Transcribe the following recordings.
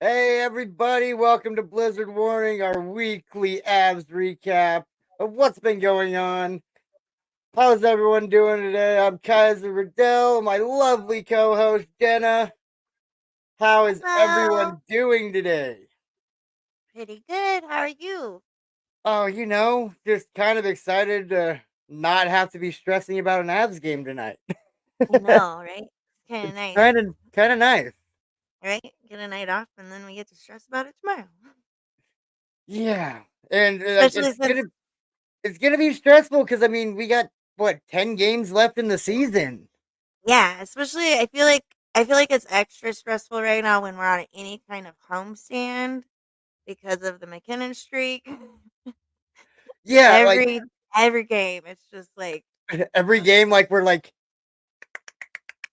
Hey everybody, welcome to Blizzard Warning, our weekly abs recap of what's been going on. How's everyone doing today? I'm Kyzer Riddell, my lovely co-host Jenna. How is Hello. everyone doing today? Pretty good. How are you? Oh, just kind of excited to not have to be stressing about an abs game tonight. I know, right? It's kind of It's nice, kind of nice. right? Get a night off and then we get to stress about it tomorrow. Yeah, and like Especially since, it's gonna be stressful because we got what 10 games left in the season. yeah, especially I feel like it's extra stressful right now when we're on any kind of homestand because of the McKinnon streak. Yeah, like Every every game, it's just like every game, like we're like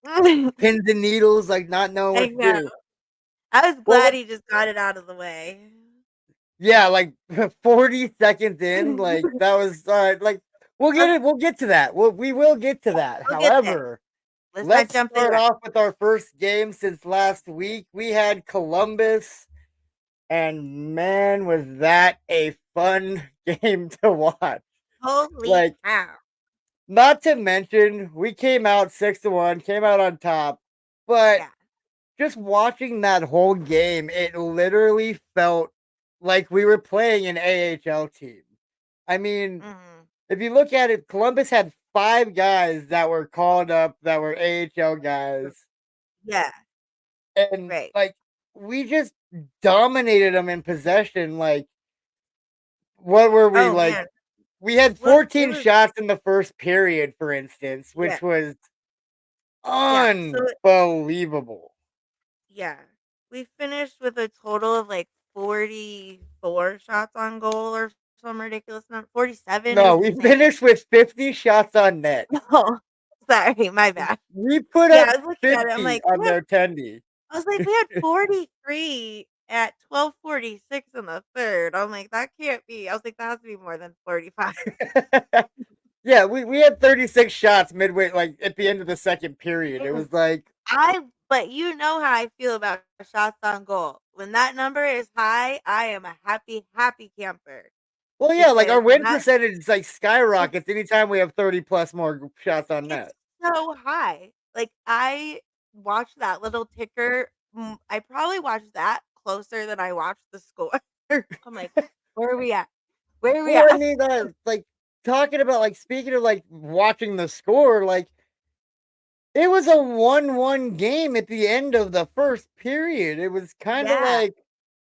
I pins and needles, like not knowing what to know. do. I was Well, glad he just got it out of the way. yeah, like 40 seconds in, like that was like we'll get Let's it. We'll get to that. We will get to that. we'll get there. However, Let's not let's jump the start gun. off with our first game since last week. We had Columbus, and man, was that a fun game to watch. Holy Like, cow! not to mention, we came out 6-1, came out on top, but Yeah. just watching that whole game, it literally felt like we were playing an AHL team. I mean, Mhm. if you look at it, Columbus had 5 guys that were called up that were AHL guys, Yeah, and right. like we just dominated them in possession. Like, what were we Oh, like? man. We had It 14 was shots in the first period, for instance, yeah, which was yeah. So, unbelievable. yeah. We finished with a total of, like, 44 shots on goal or some ridiculous number. 47, it No, was we insane. finished with 50 shots on net. No, sorry, my bad. We put Yeah, up I was looking at it, I'm 50 like, on their tendy. I was like, "We had 43 at 12:46 in the 3rd." I'm like, "That can't be." I was like, "That has to be more than 45." Yeah, we had 36 shots midway, like at the end of the second period. It Mm. was like, But you know how I feel about shots on goal. When that number is high, I am a happy, happy camper well, yeah, like our because when win that percentage like it's skyrockets anytime we have 30 plus more shots on it's net. so high. Like, I watched that little ticker, I probably watched that closer than I watched the score. I'm like, "Where are we at? Where are we Well, at?" like talking about like speaking of like watching the score, like it was a 1-1 game at the end of the first period. It was kind of Yeah, like,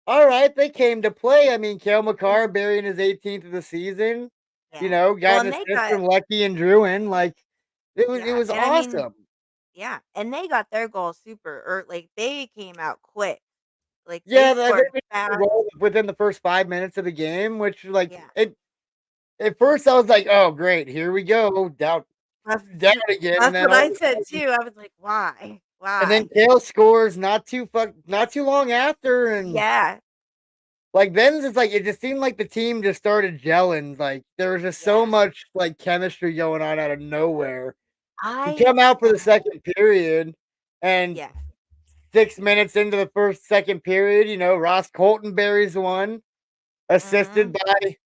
all right, they came to play. I mean, Kale McCarr burying his 18th of the season, yeah. Well, got an and they assist got from Lecky and Druin. Like, it yeah, was and I mean awesome. yeah, and they got their goal super like, they came out quick. Like, they Yeah, they scored made a fast. goal within the first 5 minutes of the game, which like Yeah. it. At first, I was like, "Oh, great, here we go, That's down again," and then what all I of a said sudden, too. I was like, "Why? and then Why?" Kale scores not too long after, and Yeah, like then it's like it just seemed like the team just started gelling. Like there was just so yeah. much like chemistry going on out of nowhere. We I come out for the uh, second period, and yeah. 6 minutes into the second period, Ross Colton buries one, assisted Mhm. by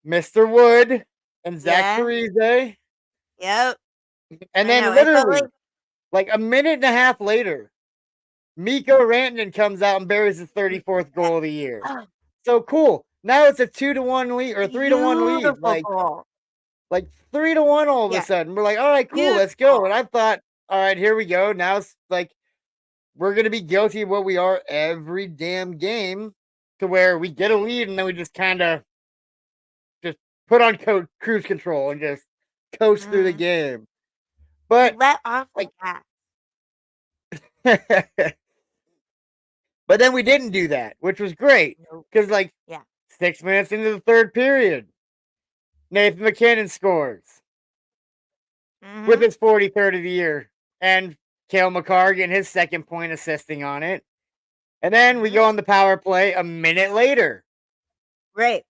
Mr. Wood and Zach Yeah. Parise. Yep. And I know. then It felt like literally, like a minute and a half later, Mikko Rantanen comes out and buries his 34th yeah. goal of the year. Oh, So cool. Now it's a 2-1 lead or 3-1 lead. beautiful goal. Like 3-1 all of a Yeah. sudden. We're like, all right, cool, let's go. And Beautiful. I thought, all right, here we go. Now it's like we're gonna be guilty of what we are every damn game, to where we get a lead and then we just kind of just put on cruise control and just coast through the Mhm. game. We But let off the like, gas. but then we didn't do that, which was great Nope. because like Yeah. 6 minutes into the third period, Nathan McKinnon scores with Mhm. his 43rd of the year, and Kale McCarr getting his second point assisting on it. And then we go Mhm. on the power play a minute later. Great.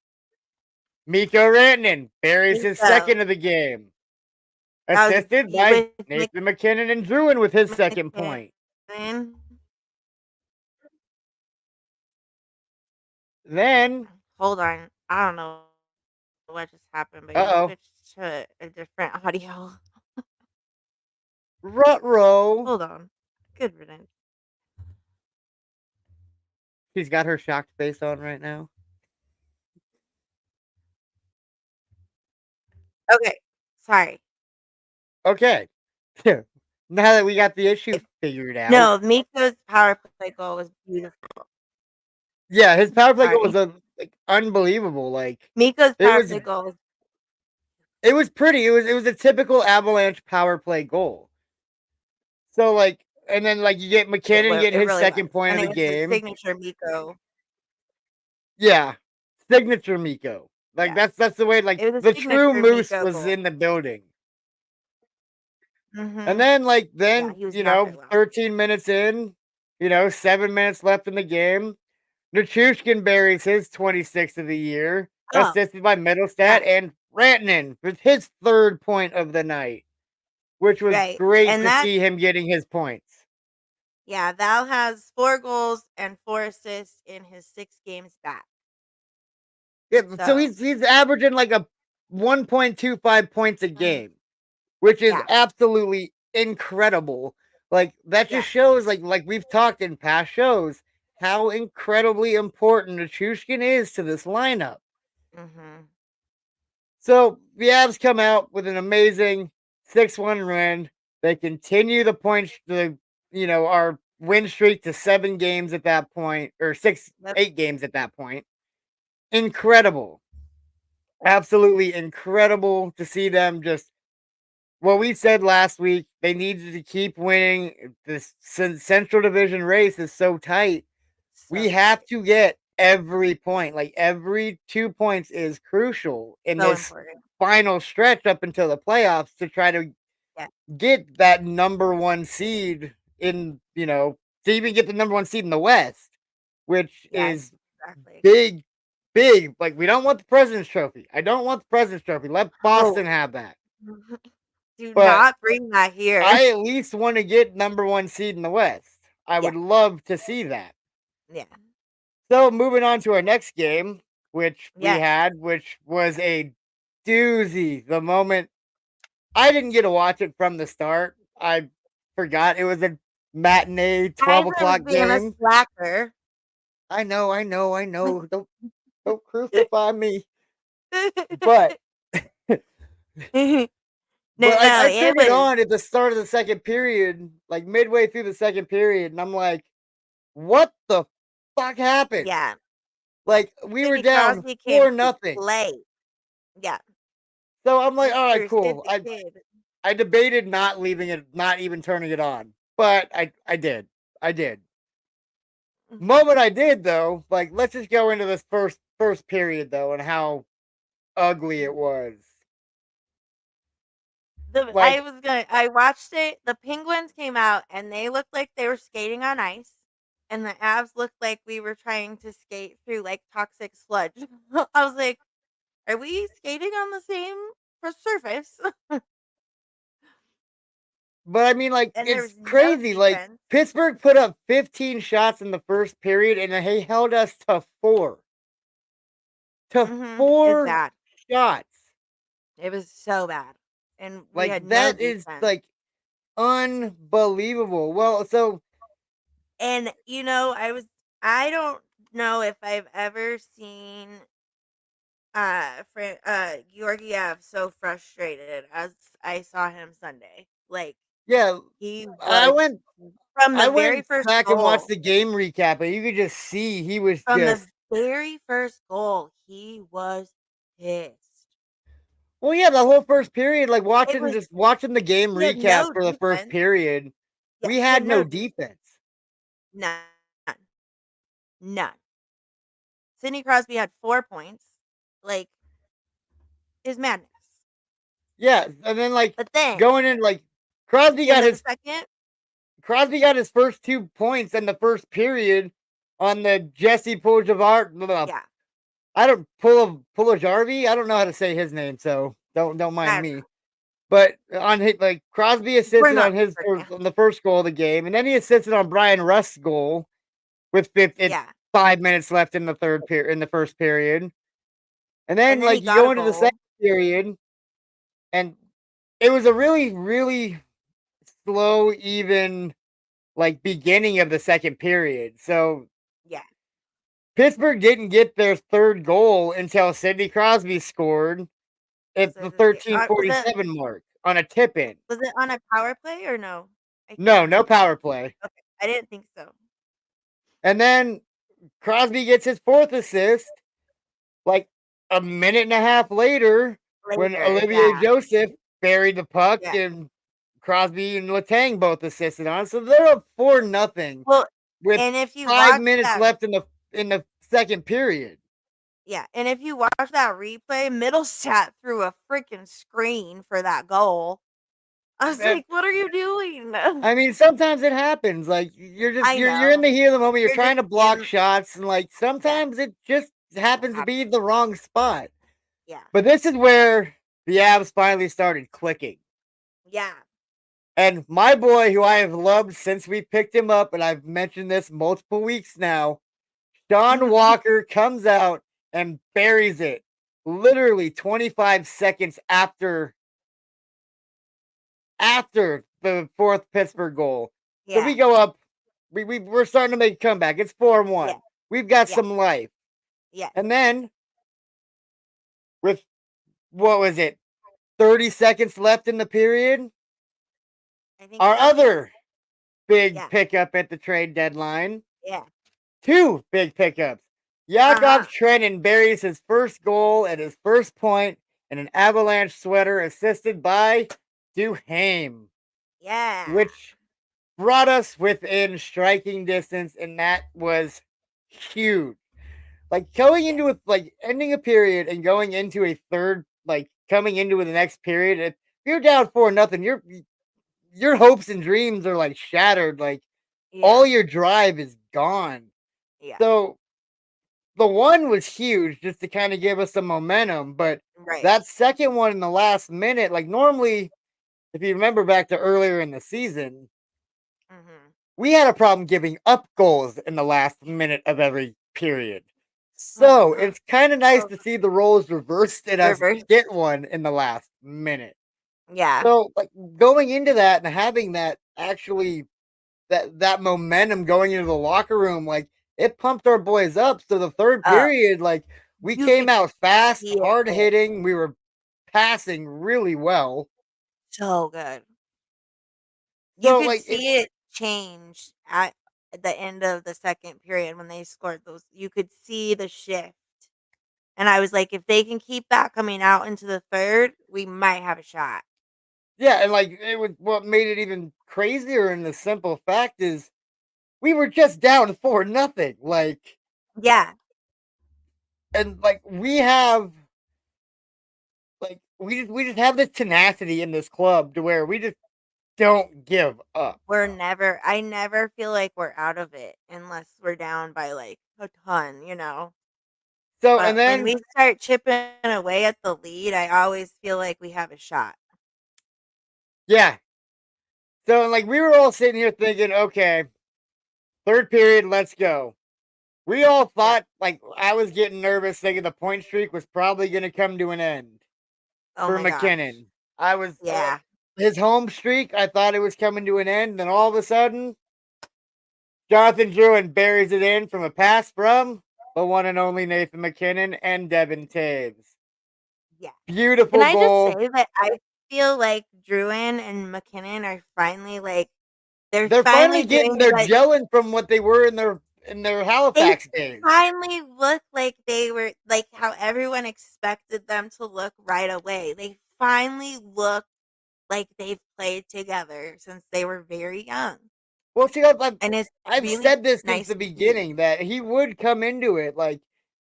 Mikko Rantanen buries his So, second of the game, that was assisted by with Nathan McKinnon and Druin with his second McKinnon. point. Then, Hold on. I don't know what just happened, but you uh-oh, switched to a different audio. Rutro. Hold on. Good riddance. She's got her shocked face on right now. Okay. Sorry. Okay. Now that we got the issue figured out. No, Miko's power play goal was beautiful. Yeah, his power play goal was Sorry. like unbelievable. Like Miko's it power was play goal was it was pretty. It was a typical Avalanche power play goal. So like and then like you get McKinnon get it his really second was. point And of it the was the game. signature Miko. Yeah. Signature Miko. Like Yeah. that's the way like It was a the true signature Moose Miko was goal. in the building. And Mhm. then like Yeah, then, he was not very well. 13 minutes in, 7 minutes left in the game. Nichushkin buries his 26th of the year, Oh, assisted by Middlestat yeah. and Rantanen with his third point of the night, which was Right. great And to that see him getting his points. yeah, Val has 4 goals and 4 assists in his 6 games back. Yeah, so So, he's averaging like a 1.25 points a mhm. game, which is Yeah. absolutely incredible. Like that just Yes. shows like we've talked in past shows how incredibly important Nichushkin is to this lineup. Mhm. So the Avs come out with an amazing 6-1 win. They continue the points our win streak to 7 games at that point, or six, Yep. 8 games at that point. Incredible. Absolutely incredible to see them just what we said last week. They needed to keep winning. This Central Division race is so tight. We So have tight. to get every point. Like every 2 points is crucial in So this important. final stretch up until the playoffs to try to Yeah. get that number one seed to even get the number one seed in the West, which Yes. is Exactly. big, big. Like we don't want the President's Trophy. I don't want the President's Trophy. Let Oh. Boston have that. Do But not bring that here. I at least want to get number one seed in the West. I Yeah. would love to see that. Yeah. So moving on to our next game, which we Yes. had, which was a doozy. The moment I didn't get to watch it from the start, I forgot it was a matinee 12 Kyzer was o'clock being a game. slacker. I know, I know, I know. Don't crucify me. But No, but I it turned it was on at the start of the second period, like midway through the second period, and I'm like, what the fuck happened? yeah. Like we were Sidney down Crosby came four to nothing. play. Yeah. So I'm like, all right, Mr. Sid cool. the I Kid. I debated not leaving it, not even turning it on, but I did. I did. Moment I did though, like let's just go into this first period though and how ugly it was. Like I watched it. The Penguins came out and they looked like they were skating on ice. And the Avs looked like we were trying to skate through like toxic sludge. I was like, are we skating on the same surface? but I mean like And there it's was no crazy. Like defense. Pittsburgh put up 15 shots in the first period and they held us to 4. To It's 4 bad. shots. It was so bad. And we Like had no that is defense. like unbelievable. Well, so And I don't know if I've ever seen Georgiev so frustrated as I saw him Sunday. Like yeah, he I was went from I the very went first back and watched goal. the game recap, and you could just see he was From the just very first goal, he was pissed. well, yeah, the whole first period, like It was watching the game he had recap no for the first defense. period. Yeah, We he had had no no defense. defense. None. None. Sidney Crosby had 4 points. Like, is madness. Yeah, and then like But then going in like Crosby in got the his second Crosby got his first 2 points in the first period on the Jesse Puljavar. yeah, I don't Pullajarvi. I don't know how to say his name, so don't mind I don't me. But on his like Crosby know. We're assisted not on his experts first now. on the first goal of the game, and then he assisted on Brian Rust's goal with 50. Yeah. 5 minutes left in the first period. And And then, then he like, you got go a into the goal. second period, and it was a really, really slow, even, like, beginning of the second period. So Yeah. Pittsburgh didn't get their third goal until Sidney Crosby scored Was at the it to say, was it 13:47 mark on a tip in. on a power play or no? I can't No, no remember. power play. Okay, I didn't think so. And then Crosby gets his fourth assist like a minute and a half later when Later, Olivier yeah, Joseph buried the puck yeah. and Crosby and Letang both assisted on it. So they're up 4-0 Well, with and if you 5 watch minutes that left in the second period. yeah, and if you watch that replay, Middlestat threw a freaking screen for that goal. I was That like, "What are you doing?" I mean, sometimes it happens. Like I you're in know. the heat of the moment. You're You're just trying to block in shots, and like yeah, sometimes it just that happens to be happens. the wrong spot. Yeah. But this is where the Avs finally started clicking. Yeah. And my boy, who I have loved since we picked him up, and I've mentioned this multiple weeks now, Sean Walker comes out and buries it literally 25 seconds after the fourth Pittsburgh goal. So we Yeah. go up. We're starting to make a comeback. It's 4 Yeah. 1. We've got Yeah. some life. Yes. And then with what was it, 30 seconds left in the period, I think our so. other big Yeah. pickup at the trade deadline, Yeah. two big pickups. Yakov Uh-huh. Trenin buries his first goal at his first point in an Avalanche sweater assisted by Duhaime, Yeah. which brought us within striking distance, and that was huge. Like going Yeah. into it, like ending a period and going into a third, like coming into the next period. If you're down 4-0, your hopes and dreams are like shattered. Like Yeah. all your drive is gone. Yeah. So the one was huge just to kind of give us some momentum, but Right. that second one in the last minute, like normally, if you remember back to earlier in the season, Mhm. we had a problem giving up goals in the last minute of every period. So Mhm. it's kind of nice So to see the roles reversed and us reverse. get one in the last minute. Yeah. So like going into that and having that actually that momentum going into the locker room, like it pumped our boys up. So the third Up. period, like we You came could out fast, feel hard it. hitting. We were passing really well. So good. You So could like it, see it change at the end of the second period when they scored those. You could see the shift. And I was like, if they can keep that coming out into the third, we might have a shot. yeah, and like it was what made it even crazier. And the simple fact is, we were just down 4-0. Like, Yeah. and like we have, like we just have this tenacity in this club to where we just don't give up. I never feel like we're out of it unless we're down by like a ton. So and But when then we start chipping away at the lead, I always feel like we have a shot. yeah, so like we were all sitting here thinking, okay, third period, let's go. We all Yeah. thought, like I was getting nervous, thinking the point streak was probably going to come to an end Oh for my gosh. McKinnon. I was Yeah. his home streak. I thought it was coming to an end. Then all of a sudden, Jonathan Druin buries it in from a pass from the one and only Nathan McKinnon and Devin Taves. Yeah. Can Beautiful I just goal. say that I feel like Druin and McKinnon are finally like they're They're finally finally getting doing they're what gelling from what they were in their they Halifax days. finally look like they were like how everyone expected them to look right away. They finally look like they've played together since they were very young. Well, see, And it's I've really said this since nice the to see. beginning that he would come into it. Like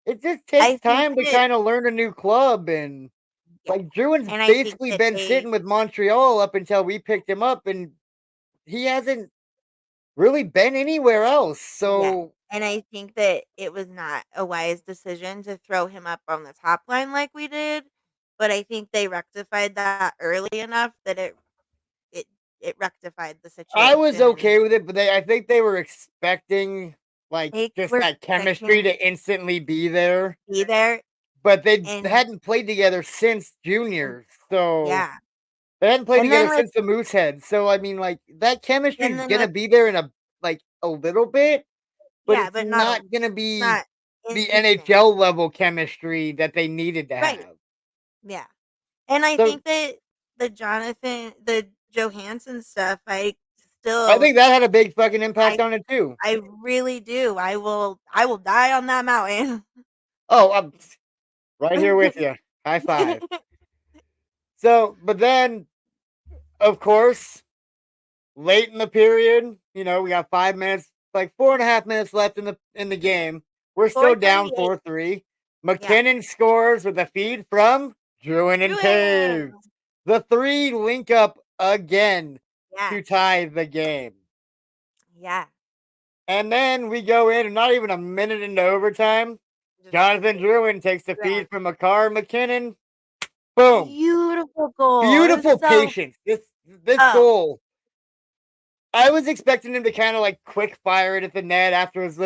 it just takes I think time to that kind of learn a new club, and yeah. like Druin's And I think basically that been they sitting with Montreal up until we picked him up, and he hasn't really been anywhere else. yeah. So And I think that it was not a wise decision to throw him up on the top line like we did, but I think they rectified that early enough that it it rectified the I was situation and okay with it, but I think they were expecting. like They just were that the chemistry chemistry to instantly be there. be there But they and hadn't played together since and juniors, so yeah. they hadn't played And then together with since the Moosehead. So I mean, like that chemistry and is then gonna with be there in a little bit, but yeah, it's but not a not gonna be not in the instant. NHL level chemistry that they needed to Right. have. Yeah. And I So think that the Johansson stuff, I still think that had a big fucking impact I on it too. I really do. I will die on that mountain. Oh, I'm right here with you. High five. So, but then, of course, late in the period, we got 5 minutes, like 4.5 minutes left in the game. We're still down 4:38. 4-3. Yeah. McKinnon scores with a feed from Druin and Ruin. Taves. The three link up again Yeah. to tie the game. Yeah. And then we go in, and not even a minute into overtime, Just Jonathan Druin takes the yeah. feed from Makar McKinnon. Boom. Beautiful goal. It was Beautiful so patience. This oh, goal, I was expecting him to kind of like quick fire it at the net after his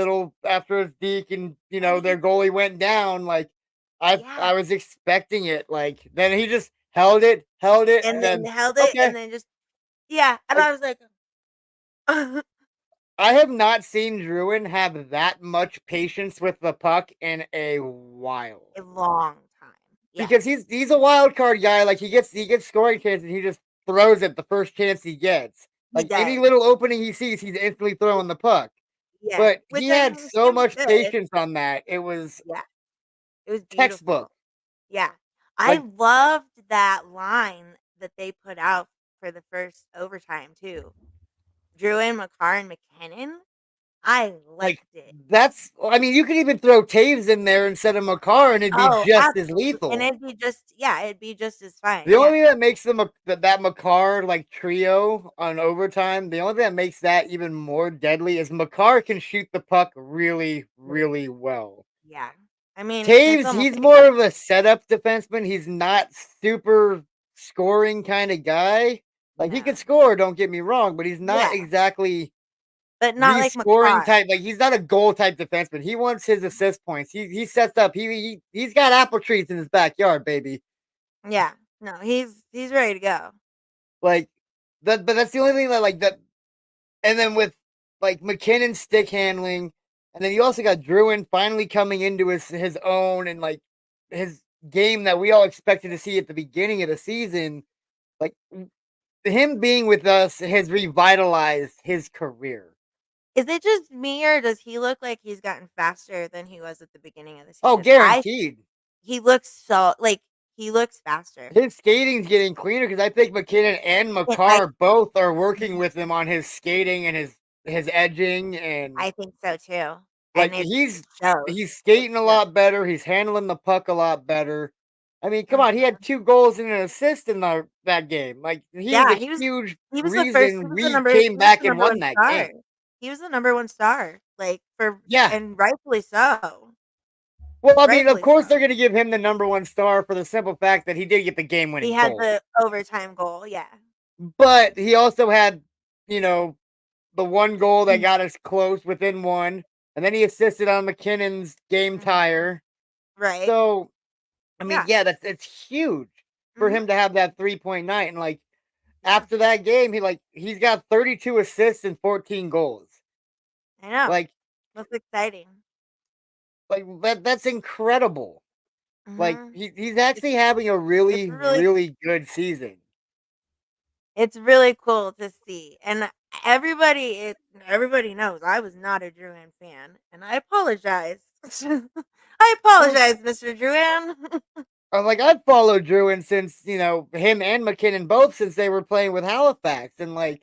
deke, and but their he goalie went down. Like I yeah. was expecting it. Like then he just held it, And and then then held it okay. and then just yeah. And Like I was like a I have not seen Druin have that much patience with the puck in a while. long time. Yeah. Because he's a wild card guy. Like he gets scoring chances and he just throws it the first chance he gets. He Like any does. little opening he sees, he's instantly throwing the puck. Yeah. But Which he I had mean so he much should. patience on that. It was Yeah. It was textbook. beautiful. Yeah. I Like loved that line that they put out for the first overtime too. Drew and Makar and McKinnon. I liked like it. that's I mean, you could even throw Taves in there instead of Makar and it'd be Oh, just as absolutely. And lethal. it'd be just as fine. The only Yeah. thing that makes them that Makar like trio on overtime, the only thing that makes that even more deadly is Makar can shoot the puck really, Really. really well. Yeah. I mean, it's Taves, almost he's like a more double of a setup defenseman. He's not super scoring kind of guy. Like he could no. score, don't get me wrong, but he's not Yeah. exactly But not the like scoring Makar. type. Like he's not a goal type defenseman. He wants his assist points. He sets up. He's got apple trees in his backyard, baby. Yeah. No, he's ready to go. Like that, but that's the only thing that like that. And then with like McKinnon stick handling, and then you also got Druin finally coming into his own and like his game that we all expected to see at the beginning of the season. Like him being with us has revitalized his career. Is it just me or does he look like he's gotten faster than he was at the beginning of the Oh, season? guaranteed. He looks so like he looks faster. His skating's getting cleaner because I think McKinnon and And I Makar both are working with him on his skating and his edging, and I think so too. like And it shows. he's It skating a shows. lot better. He's handling the puck a lot better. I mean, come on, he Mhm. had 2 goals and an assist in that game. Like he was Yeah, a huge he was the first reason we came he was back the and number won one that star. game. He was the number one star, like, Yeah. and rightfully so. Well, I mean, of Rightfully course so. they're going to give him the number one star for the simple fact that he did get the game He winning had goal. the overtime goal, yeah. But he also had, you know, the one goal that Mm. got us close within one, and then he assisted on McKinnon's game Mhm. tire. Right? So, I mean, Yeah. yeah, it's huge for Mhm. him to have that 3-point night. And like Yeah. after that game, he's got 32 assists and 14 goals. I know. Like That's exciting. that's incredible. Like Mhm. he's It's actually having a it's really really really good season. it's really cool to see, and everybody knows I was not a Druin fan, and I apologize. I Well, apologize, Mr. Druin. I'm like I've followed Druin since him and McKinnon both since they were playing with Halifax, and like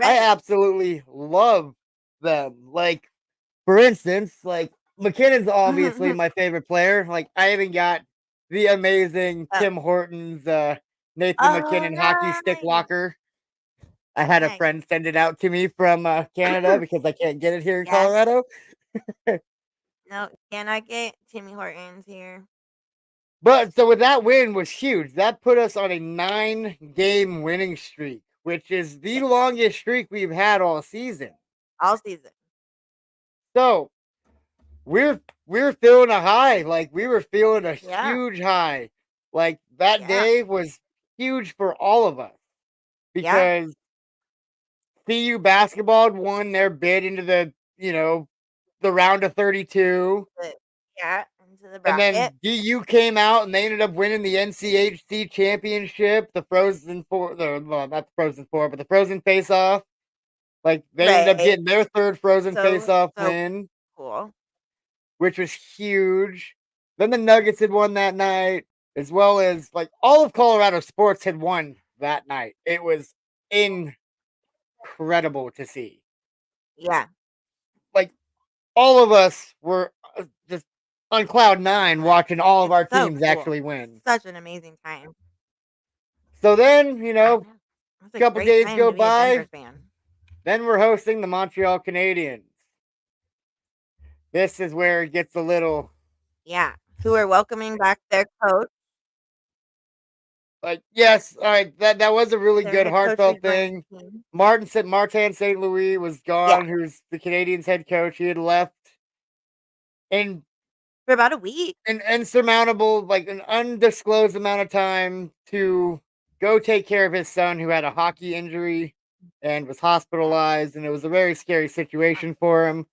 I Right. absolutely love them. Like for instance, like McKinnon's obviously my favorite player. Like I even got the amazing Oh. Tim Hortons Nathan Oh, McKinnon hockey stick nice. locker. I had a Nice. friend send it out to me from Canada because I can't get it here in Yeah. Colorado. No, cannot get Timmy Hortons here. But so with that win was huge. That put us on a 9-game winning streak, which is the Yeah, longest streak we've had all season. all season. So we're feeling a high. Like we were feeling a Yeah. huge high. Like that Yeah. day was huge for all of us Yeah. because CU basketball had won their bid into the round of 32. But yeah, into the And bracket. then DU came out and they ended up winning the NCHC championship, the Frozen Four, well, not the Frozen Four, but the Frozen Face Off. Like they ended up Right. getting their third Frozen Face Off So win, cool. which was huge. Then the Nuggets had won that night, as well as like all of Colorado sports had won that night. It was incredible to see. Yeah. Like all of us were just on cloud nine watching all of It's our so teams cool. actually win. Such an amazing time. So then, I know. It's a a couple great days time go to be a Denver by. fan. Then we're hosting the Montreal Canadiens. This is where it gets a little Yeah. Who are welcoming back their coach. like, yes, all right, that was a really Their good head coach heartfelt rejoined thing. the team. Martin St. Louis was Yeah. gone, who's the Canadiens head coach. He had left in For about a week. an insurmountable, like an undisclosed amount of time to go take care of his son who had a hockey injury and was hospitalized, and it was a very scary situation for him.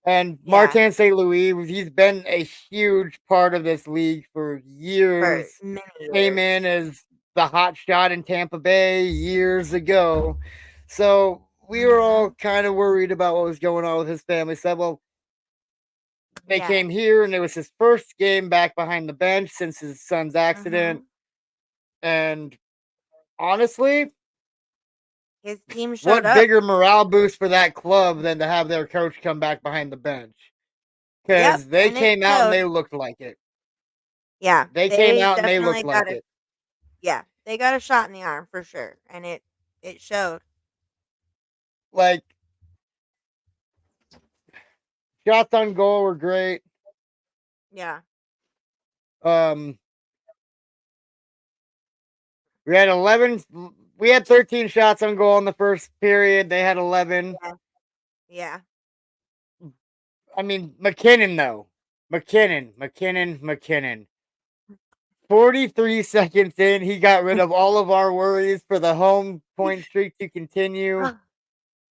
And Yeah. Martin St. Louis, he's been a huge part of this league for For years. many Came years. in as the hot shot in Tampa Bay years ago. So we were all Mhm. kind of worried about what was going on with his family. Said, well, they Yeah. came here and it was his first game back behind the bench since his son's accident. Mhm. And honestly, His team showed what up. bigger morale boost for that club than to have their coach come back behind the bench? Yep, Because they and it came out and showed. they looked like it. Yeah, They came they out and they definitely looked like got it. it. Yeah, they got a shot in the arm for sure, and it showed. Like shots on goal were great. Yeah, Um, we had 11. We had 13 shots on goal in the first period. They had 11. yeah, yeah. I mean, McKinnon though. McKinnon. 43 seconds in, he got rid of all of our worries for the home point streak to continue. Oh,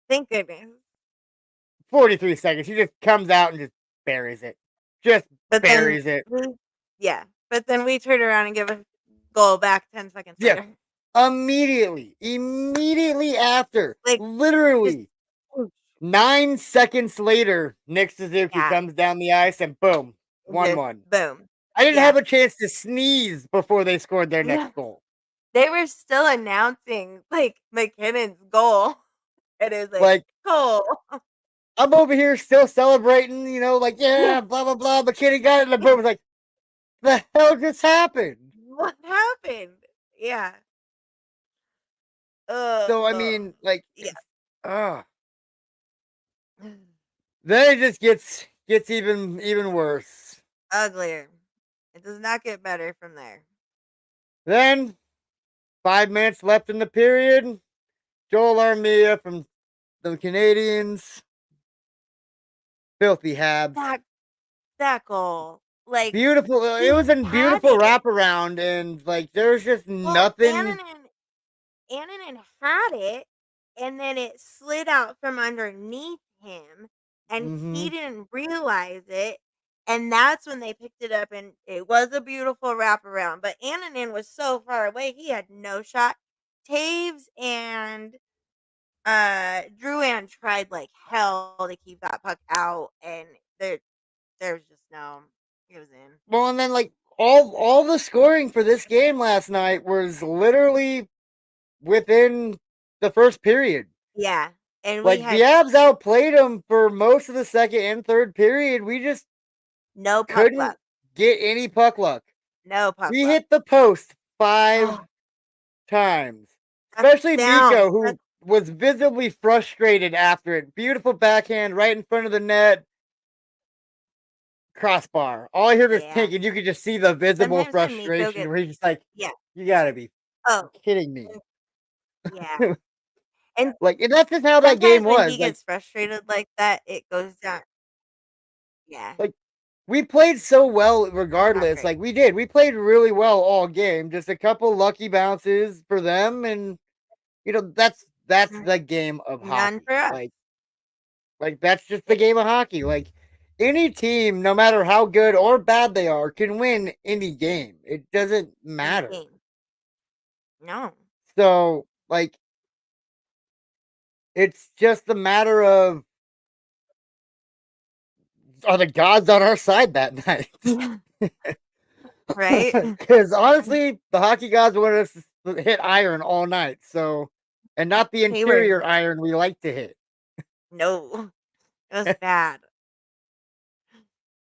thank goodness. 43 seconds. He just comes out and just buries it. Just But then buries it. yeah, but then we turned around and give a goal back 10 seconds Yeah. later. Immediately after. Like, just Literally 9 seconds later, Nick Suzuki yeah, comes down the ice and boom, just 1-1. boom. I didn't have Yeah. a chance to sneeze before they scored their Yeah. next goal. They were still announcing, like, McKinnon's goal, and it was like, Like, "Goal." I'm over here still celebrating, like, yeah, blah, blah, blah. McKinnon got it, and the boom was like, the hell just happened? What happened? Yeah. So, I Uh, mean, like, yeah. uh, then it just gets even worse. Uglier. It does not get better from there. Then 5 minutes left in the period. Joel Armia from the Canadians, filthy Habs. That goal, like, Beautiful. It he was a had beautiful it. wraparound, and like there's just Well, nothing. Annanen had it, and then it slid out from underneath him, and Hmm. he didn't realize it, and that's when they picked it up, and it was a beautiful wraparound, but Annanen was so far away, he had no shot. Taves and, Drouin tried like hell to keep that puck out, and there's just no it was in. Well, and then like all the scoring for this game last night was literally within the first period. Yeah, and we Like the had Abs outplayed them for most of the second and third period. We just no puck couldn't luck. get any puck luck. No puck We luck. hit the post 5 Oh, times, touchdown, especially Miko, touch who was visibly frustrated after it. Beautiful backhand right in front of the net, crossbar. All I heard was yeah. tink, and you could just see the visible Sometimes when Miko frustration gets where he's just like, yeah. "You gotta be Oh, kidding me!" and yeah, and Like, and that's just how that game sometimes when was. he Like, gets frustrated like that, it goes down Yeah, Like, we played so well not regardless. great. Like, we did. We played really well all game. Just a couple lucky bounces for them, and that's Mm, the game of none hockey. for us. Like that's just the It game of hockey. Like any team, no matter how good or bad they are, can win any game. It doesn't any matter. game. No. So, like, it's just a matter of are the gods on our side that night? Right? Because honestly, the hockey gods wanted us to hit iron all night. So, and not the They were interior iron we like to hit. no. It was bad.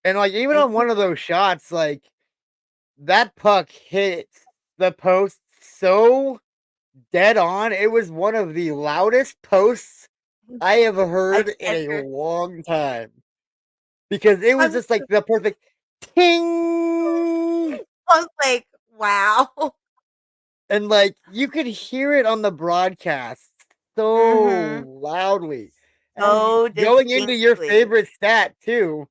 And like even I on one think of those shots, like that puck hit the post so dead on. It was one of the loudest posts I have I've heard in a ever long time because it was I'm just like the perfect ting, I was like, "Wow." and like you could hear it on the broadcast so Mhm. loudly. And So going into your distinctly. favorite stat too,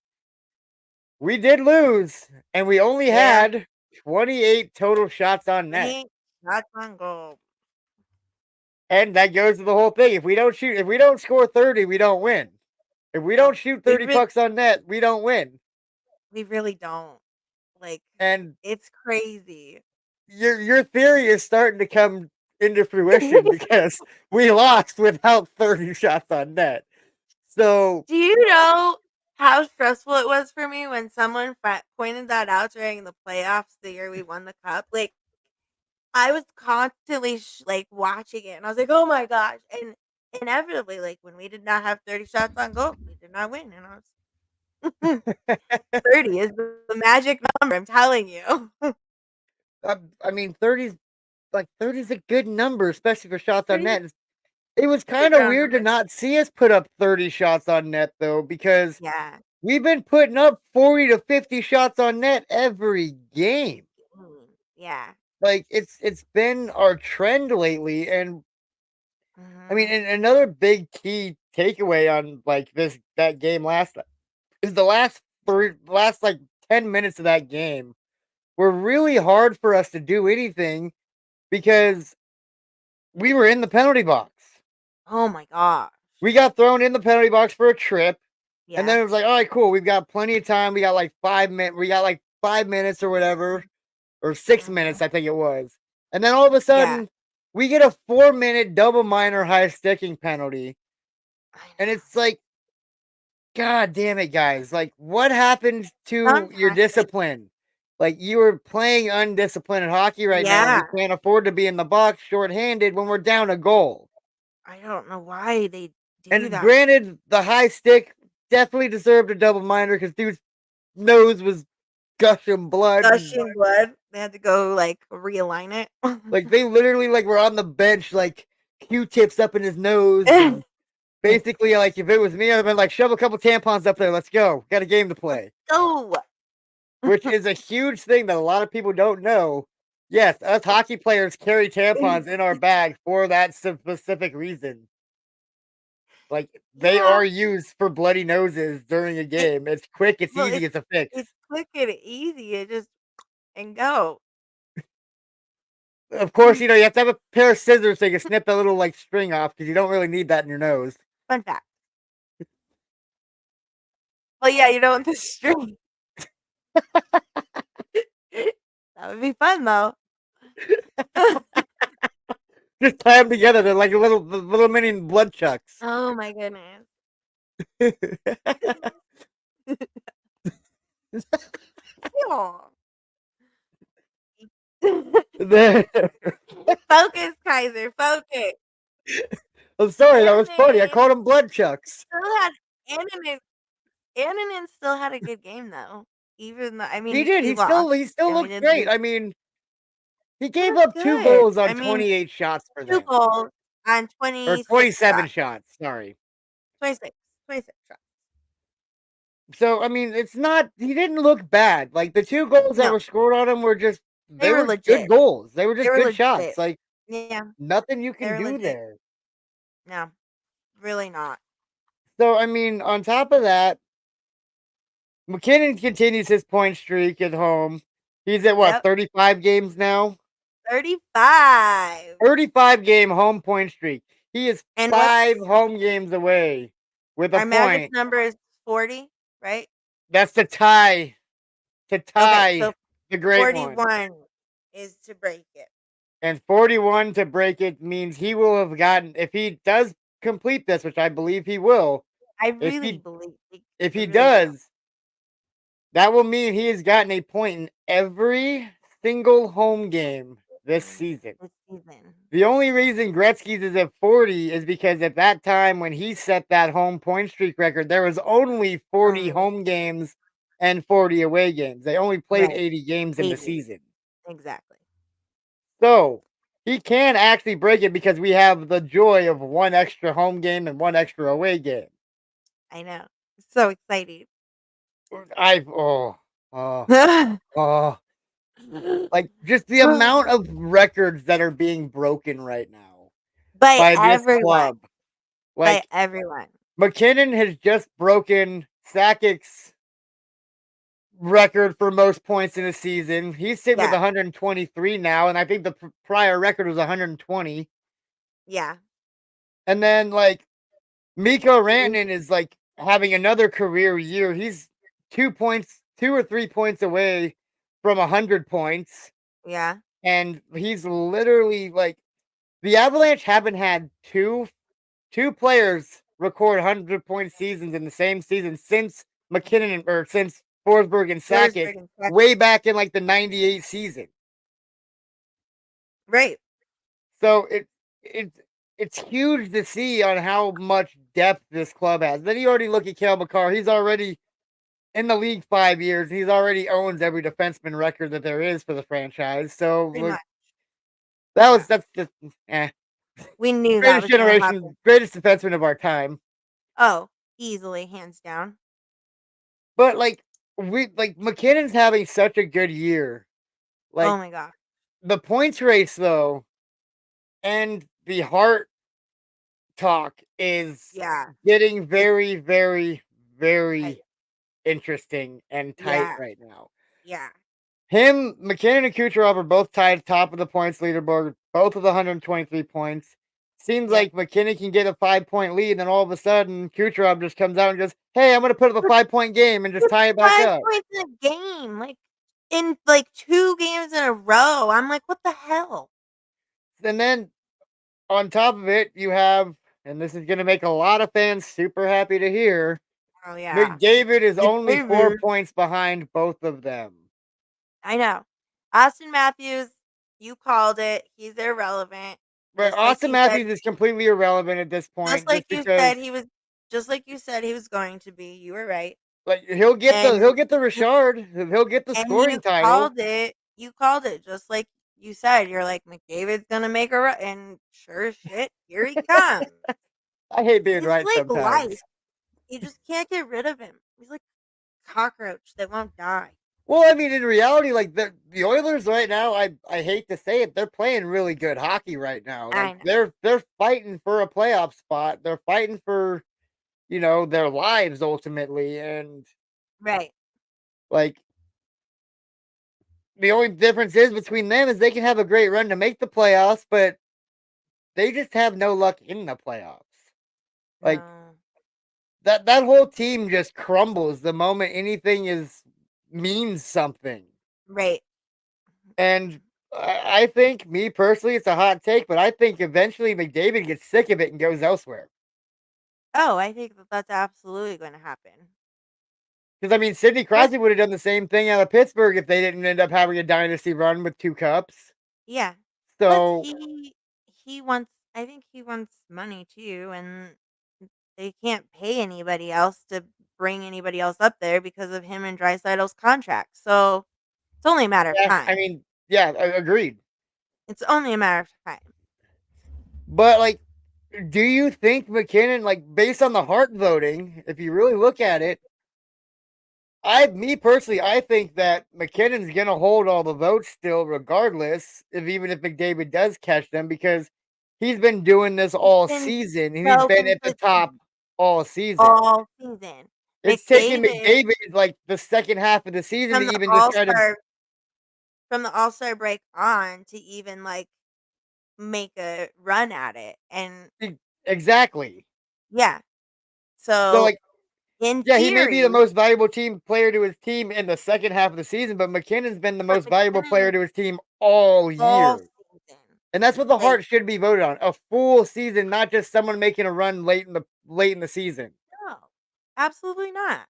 we did lose, and we only Yeah. had 28 total shots on net. 28 shots on goal. And that goes to the whole thing. If we don't score 30, we don't win. If we don't No. shoot 30 pucks on net, we don't win. We really don't. Like, And it's crazy. your theory is starting to come into fruition because we lost without 30 shots on net. So Do you know how stressful it was for me when someone pointed that out during the playoffs the year we won the cup? Like, I was constantly like watching it, and I was like, "Oh my gosh!" And inevitably, like when we did not have 30 shots on goal, we did not win. And I was 30 is the magic number. I'm telling you. I mean 30 is a good number, especially for shots on 30 net. It was It's a kind of round weird to number. not see us put up 30 shots on net though, because Yeah. we've been putting up 40 to 50 shots on net every game. Yeah. Like it's been our trend lately, and I mean, Mhm. and another big key takeaway on like that game last night is the last like 10 minutes of that game were really hard for us to do anything because we were in the penalty box. Oh my gosh. We got thrown in the penalty box for a trip, and Yeah. then it was like, all right, cool, we've got plenty of time. We got like 5 minutes. We got like 5 minutes or whatever, or 6 minutes, Mhm. I think it was. And then all of a Yeah. sudden, we get a 4 minute double minor high sticking penalty. I And know. it's like, God damn it, guys. Like, what happened to your Sometimes, like, discipline? Like, you were playing undisciplined hockey right now, and yeah. we can't afford to be in the box shorthanded when we're down a goal. I don't know why they do And that. granted, the high stick definitely deserved a double minor because dude's nose was gushing blood. And, Gushing blood. They had to go like realign it. like, they literally, like, were on the bench, like, Q-tips up in his nose. And basically, like, if it was me, I'd have been like, shove a couple tampons up there. Let's go. Got a game to Let's play. go. Which is a huge thing that a lot of people don't know. Yes, us hockey players carry tampons in our bag for that specific reason. Like they Yeah. are used for bloody noses during a It game. It's quick, it's well, easy, it's a fix. it's quick and easy. It just and go. Of course, you have to have a pair of scissors so you can snip that little like string off because you don't really need that in your nose. Fun fact. Well, yeah, you don't want the string. That would be fun though. Just tie them together. They're like little mini blood chucks. Oh my goodness. Aw. Focus, Kaiser, focus. I'm sorry, that was funny. I Anime called them blood chucks. still had Anime Anime still had a good game though. Even though I He mean, did. we He lost still he still and we looked didn't great. do I mean, he it gave was up 2 good. goals I on mean, 28 shots for 2 them. goals on Or 26 27 shots. shots, sorry. 26. 26 shots. So, I mean, it's not he didn't look bad. Like, the 2 goals that No, were scored on him were just they they were were good legit. goals. They were They just were good shots. legit. Like, Yeah, nothing you they can were do legit. there. No, really not. So, I mean, on top of that, McKinnon continues his point streak at home. He's at what, Yep. 35 games now? 35. 35 game home point streak. He is And 5 what's home games away with a our magic point. number is 40, right? That's the tie to Okay, tie so the great one. 41 is to break it. And 41 to break it means he will have gotten, if he does complete this, which I believe he will, I if really he believe if I he really do. does, that will mean he has gotten a point in every single home game this season. This season. The only reason Gretzky's is at 40 is because at that time when he set that home point streak record, there was only 40 Only home games and 40 away games. They only played right. 80 games in the 80. season. Exactly. So he can actually break it because we have the joy of one extra home game and one extra away game. I know. So excited. I oh oh like just the amount of records that are being broken right now By by this everyone. club. By Like everyone. McKinnon has just broken Sakic's record for most points in a season. He's sitting with Yeah. 123 now, and I think the prior record was 120. Yeah. And then like Mikko Rantanen is like having another career year. He's 2 points, 2 or 3 points away from 100 points, Yeah. and he's literally like the Avalanche haven't had two players record 100-point seasons in the same season since McKinnon or since Forsberg and Sakic Forsberg and Sakic. way back in like the '98 season. Right. So it's huge to see on how much depth this club has. Then you already look at Cale Makar. He's already in the league 5 years. He's already owns every defenseman record that there is for the franchise. So Pretty look, much. Yeah. that's just We knew that greatest was gonna happen. generation, greatest defenseman of our time. Oh, easily, hands down. But like McKinnon's having such a good year. Oh Like my god. the points race though, and the heart talk is Yeah. getting very, very, Tight. very interesting and tight Yeah. right now. Yeah. Him, McKinnon, and Kucherov are both tied top of the points leaderboard, both with 123 points. Seems Yep. like McKinnon can get a 5 point lead, and then all of a sudden, Kucherov just comes out and goes, "Hey, I'm going to put up a 5 point game and just tie it back 5 up." points in a game, like, in, like, 2 games in a row. I'm like, "What the hell?" And then on top of it, you have, and this is going to make a lot of fans super happy to hear, Oh, yeah. McDavid is It's only 4 David. points behind both of them. I know. Austin Matthews, you called it. He's irrelevant. But Just like Austin you said Matthews is completely irrelevant at this just point, like just you because said he was just like you said he was going to be. You were right. like And he'll get the you Richard, he'll get the and scoring you title. called it. You called it just like you said. You're like, "McDavid's gonna make a run," and sure as shit, here he comes. I hate being He's right like sometimes. life. You just can't get rid of him. He's like a cockroach that won't die. Well, I mean, in reality, like the Oilers right now, I hate to say it, they're playing really good hockey right now. I Like know. they're fighting for a playoff spot. They're fighting for their lives ultimately, and Right. like the only difference is between them is they can have a great run to make the playoffs, but they just have no luck in the playoffs. Like No. that whole team just crumbles the moment anything is means something. Right. And I think, me personally, it's a hot take, but I think eventually McDavid gets sick of it and goes elsewhere. Oh, I think that that's absolutely going to happen. Because I mean, Sidney But Crosby would have done the same thing out of Pittsburgh if they didn't end up having a dynasty run with 2 cups. yeah. Plus So he wants I think he wants money too and they can't pay anybody else to bring anybody else up there because of him and Draisaitl's contract. So it's only a matter of yeah, I time. mean, yeah, agreed. It's only a matter of time. But like, do you think McKinnon, like, based on the Hart voting, if you really look at it, me personally, I think that McKinnon's gonna hold all the votes still, regardless of even if McDavid does catch them, because he's been doing this He's all been season and he's so been at the top consistent all season. all season. It's taking McDavid McDavid like the second half of the season to from the even just try to All-Star break on to even, like, make a run at it, and exactly. yeah. So So, like, in yeah, he may be the theory, most valuable team player to his team in the second half of the season, but McKinnon's been the but most valuable player McKinnon to his team all all year. season, And that's what the like, Hart should be voted on. A full season, not just someone making a run late in the season. no, absolutely not.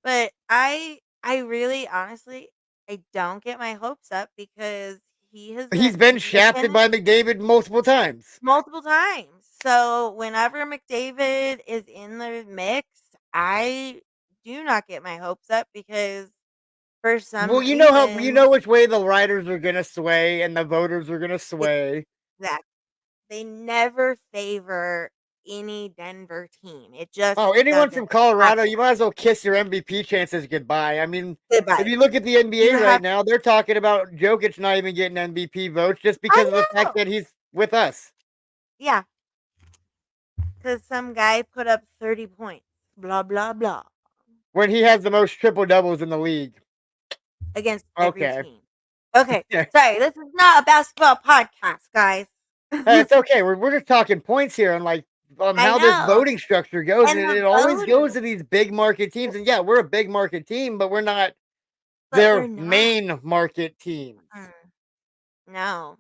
But I really honestly, I don't get my hopes up because he has been He's been shafted McKinnon by McDavid multiple times. multiple times. So whenever McDavid is in the mix, I do not get my hopes up because for some Well, you reason know which way the writers are gonna sway and the voters are gonna sway. that they never favor any Denver team. It just Oh, anyone doesn't from Colorado, happen. you might as well kiss your MVP chances goodbye. I mean, if Goodbye. you look at the NBA You right have now, they're talking about Jokic not even getting MVP votes just because of the I fact know. that he's with us Yeah, because some guy put up 30 points. Blah blah blah. when he has the most triple doubles in the league. Against every Okay. team. Okay, sorry, this is not a basketball podcast, guys. It's okay. We're just talking points here on like on I how this know. voting structure goes, and And the it always goes voters, to these big market teams. And yeah, we're a big market team, but we're not but their we're not. main market teams. Mm, no,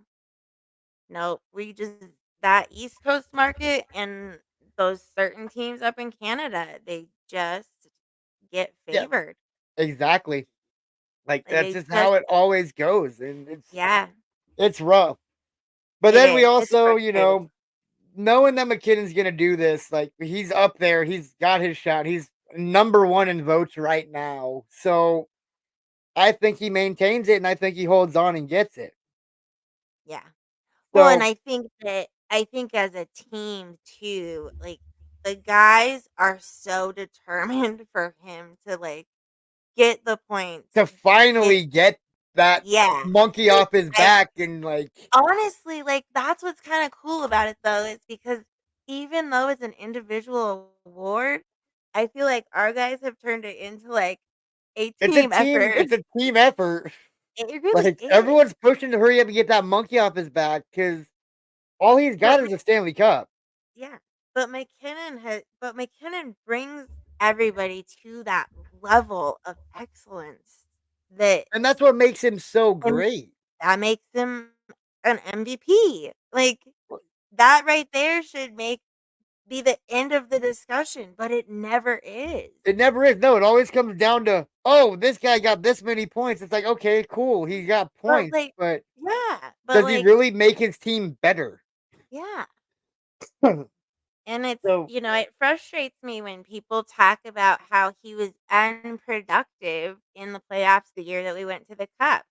no, we just that East Coast market and those certain teams up in Canada, they just get Yeah, favored. exactly. Like Like that's they just just, how it always goes, and yeah, it's rough. But it then we is. It's also, frustrating. knowing that McKinnon's gonna do this, like he's up there, he's got his shot. He's number one in votes right now. So I think he maintains it and I think he holds on and gets it. Yeah. Well, and So I think as a team too, like the guys are so determined for him to like get the points, to get finally get that yeah. monkey Like off his I back and like honestly like that's what's kind of cool about it though, is because even though it's an individual award, I feel like our guys have turned it into like a team effort. it's a team effort. It really Like is. everyone's pushing to hurry up and get that monkey off his back because all he's But got is a Stanley Cup. yeah, but McKinnon brings everybody to that level of excellence that And that's what makes him so and great. that makes him an MVP. Like that right there should make be the end of the discussion, but it never is. It never is. No, it always comes down to, oh, this guy got this many points. It's like, okay, cool. He got But points, but but does he like really make his team better? yeah. And it's, So, it frustrates me when people talk about how he was unproductive in the playoffs the year that we went to the cup.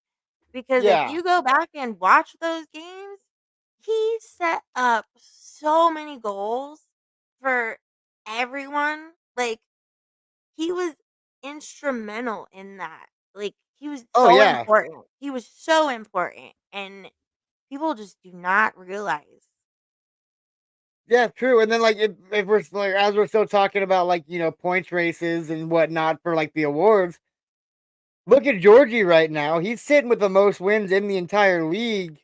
Because if yeah. you go back and watch those games, he set up so many goals for everyone. Like, he was instrumental in that. Like, he was Oh, so yeah. important. He was so important, and people just do not realize. Yeah, true. And then, like, if we're like, as we're still talking about, like, points races and whatnot for like the awards, look at Georgie right now. He's sitting with the most wins in the entire league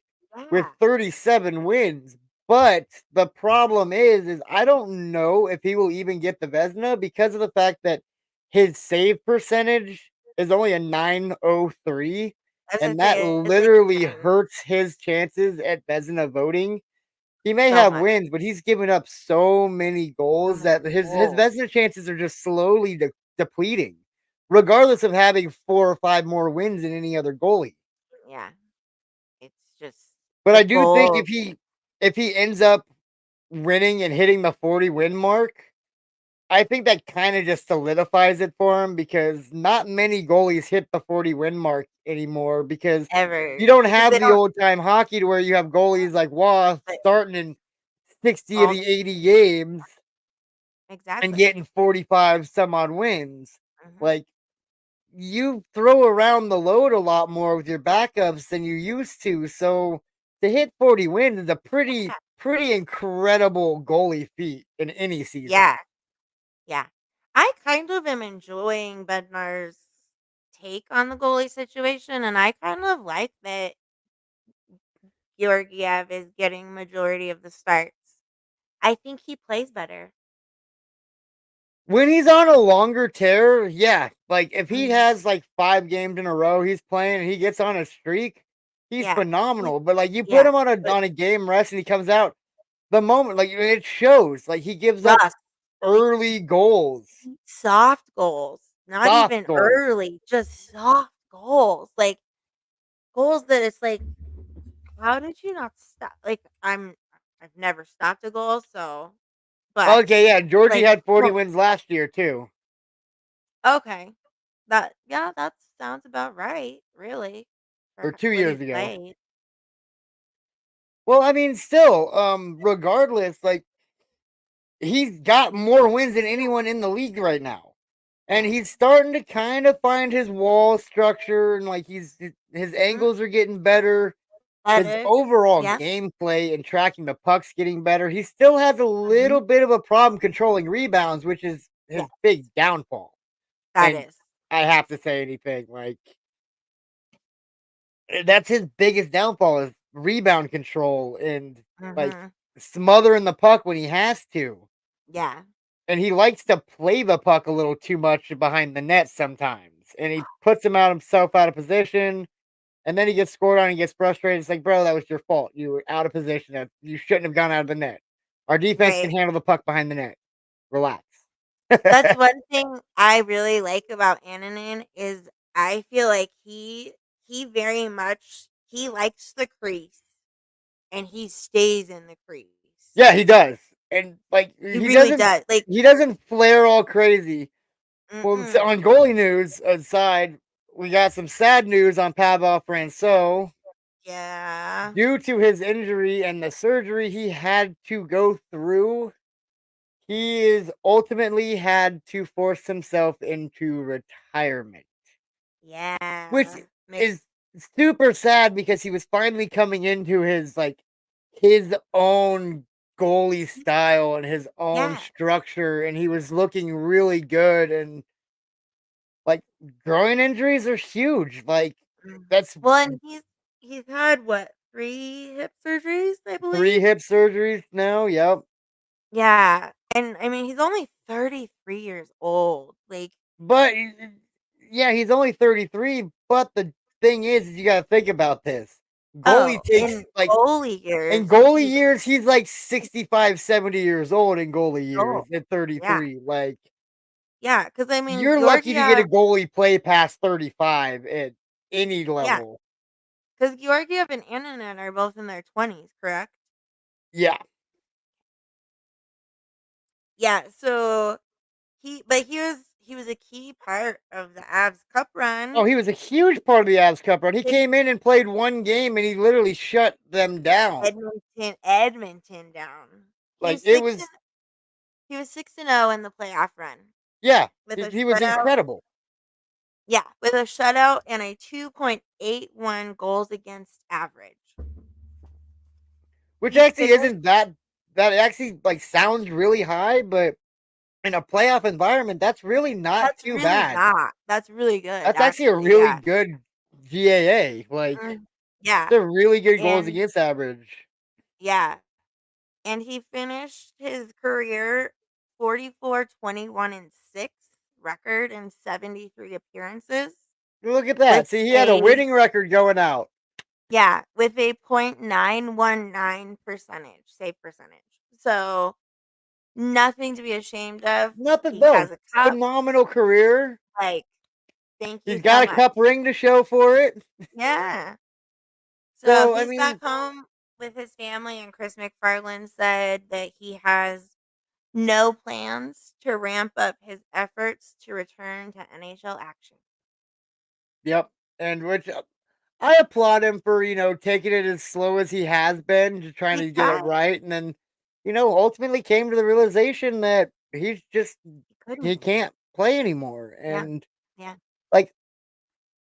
with Yeah, 37 wins. But the problem is I don't know if he will even get the Vesna because of the fact that his save percentage is only a 903, I was gonna and that say it's like literally 10 hurts his chances at Vesna voting. He may so have much. wins, but he's given up so many So goals that many his goals. Vesna chances are just slowly depleting, regardless of having 4 or 5 more wins than any other goalie. Yeah, it's just But the I do think goals. if he ends up winning and hitting the 40 win mark, I think that kind of just solidifies it for him because not many goalies hit the 40 win mark anymore because Ever you don't because have they the don't old time hockey to where you have goalies like Waugh but starting in 60 of all the 80 games and exactly. getting 45 some odd wins. Mhm. Like you throw around the load a lot more with your backups than you used to. So to hit 40 wins is a pretty incredible goalie feat in any season. Yeah, yeah. I kind of am enjoying Bednar's take on the goalie situation, and I kind of like that Georgiev is getting majority of the starts. I think he plays better. When he's on a longer tear, yeah, like if he Mhm. has like 5 games in a row he's playing and he gets on a streak, he's Yeah. He phenomenal. But like you put yeah, him on but a game rest and he comes out, the moment like it shows, like he gives up Russ, like, early goals, soft goals, not soft even goals. early, just soft goals, like, goals that it's like, how did you not stop? Like, I've never stopped a goal, so but, Okay, yeah, Georgie like, had 40 well, wins last year too, okay. That sounds about right, really, or for 2 what years he's ago. played. Well, I mean, still, regardless, like he's got more wins than anyone in the league right now. And Yeah. he's starting to kind of find his wall structure and like his Mhm. angles are getting better. His Better. overall Yeah. gameplay and tracking the puck's getting better. He still has a little Mhm. bit of a problem controlling rebounds, which is Yeah, his big downfall. that And is. I have to say anything like that's his biggest downfall is rebound control and like Mhm. smothering the puck when he has to. Yeah. And he likes to play the puck a little too much behind the net sometimes. And he puts himself out of position. And then he gets scored on and gets frustrated. It's like, bro, that was your fault. You were out of position. You shouldn't have gone out of the net. Our defense can Right. handle the puck behind the net. Relax. That's one thing I really like about Ananan is I feel like he very much he likes the crease and he stays in the crease. Yeah, he does. And like He really does. Like, he doesn't flare all crazy. Well, so mm-mm. on goalie news aside, we got some sad news on Pavel Francouz. Yeah. Due to his injury and the surgery he had to go through, he is ultimately had to force himself into retirement, which Yeah. Makes is super sad because he was finally coming into his own goalie style and his own yeah. structure, and he was looking really good. And like groin injuries are huge. Like Mm. that's Well, and he's had what, 3 hip surgeries, I three believe? hip surgeries now. Yep. Yeah. And I mean, he's only 33 years old. Like, But yeah, he's only 33, but the thing is you gotta think about this. Goalie oh, takes in like goalie in years, goalie he's years, he's like 65, 70 years old in goalie old. years at Yeah. 33. Like Yeah, because I mean, you're lucky to get a Georgiev goalie play past 35 at any yeah, level. because Georgiev and Annunen are both in their 20s, correct? Yeah. Yeah, so he was a key part of the Avs Cup Oh, run. he was a huge part of the Avs Cup run. He They came in and played one game and he literally shut them down. Edmonton down. He Like was it 6 and was he was 6-0 in the playoff run yeah, with a he was shutout. incredible. Yeah, with a shutout and a 2.81 goals against average. Which He actually finished isn't that actually like sounds really high, but in a playoff environment, that's really not that's too really bad. not. That's really good, That's actually a actually, really yeah. good GAA. Like Mm, yeah, it's a really good goals and against average. yeah, and he finished his career 44-21-6 record in 73 appearances Look at with that. See, he had a a winning record going out. yeah, with a .919 percentage, save percentage. So, nothing to be ashamed of. Nothing He no has a cup, phenomenal career. like, thank you He's so got a much. cup ring to show for it. Yeah. So, So I he's back mean, home with his family, and Chris McFarland said that he has no plans to ramp up his efforts to return to NHL action. yep. And which I applaud him for, taking it as slow as he has been, to trying He to get it tried. right, and then, ultimately came to the realization that He couldn't. he can't play anymore. Yeah. And Yeah. like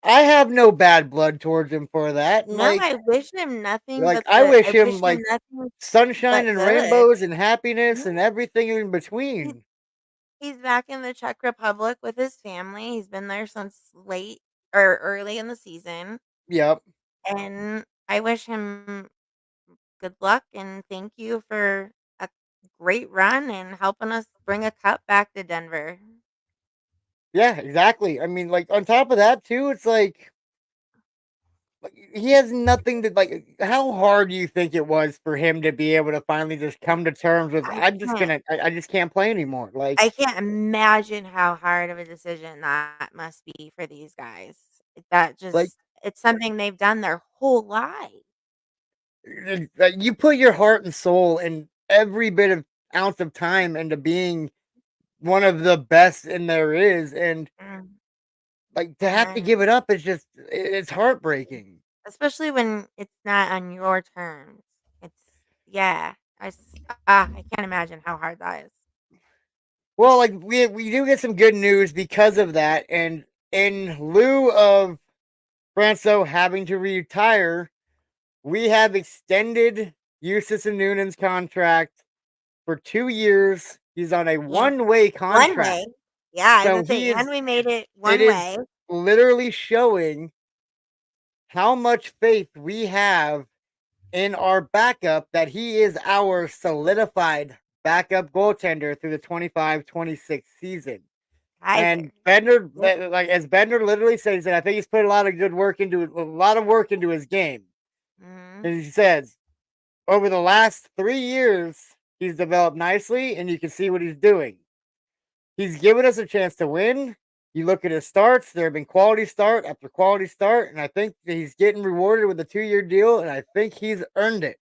I have no bad blood towards him for that. And No, I wish him nothing but I wish I him wish him like nothing sunshine but and good. rainbows and happiness Yeah. and everything in He between. He's back in the Czech Republic with his family. He's been there since late or early in the season, Yep. and I wish him good luck and thank you for a great run and helping us bring a cup back to Denver. Yeah, exactly. I mean, like on top of that too, it's like he has nothing to like. How hard do you think it was for him to be able to finally just come to terms with? I I'm just can't gonna. I just can't play anymore. Like, I can't imagine how hard of a decision that must be for these guys. That like just it's something they've done their whole life. you put your heart and soul and every bit of ounce of time into being one of the best in there is, and Mm, like to and have to then give it up is just it's heartbreaking. especially when it's not on your terms. It's yeah. I can't imagine how hard that is. Well, like we do get some good news because of that, and in lieu of Franco having to retire, we have extended Eustace and Noonan's contract for 2 years. He's on a And one-way one contract, way. Yeah, I was so gonna say, he and is. we made it It one is way. literally showing how much faith we have in our backup that he is our solidified backup goaltender through the 25-26 season. Kyzer. And Bender, Yep. like as Bender literally says, that I think he's put a lot of good work into a lot of work into his game. Mhm. And he says over the last 3 years, he's developed nicely, and you can see what he's doing. He's given us a chance to win. You look at his starts; there have been quality start after quality start, and I think that he's getting rewarded with a 2-year deal, and I think he's earned it.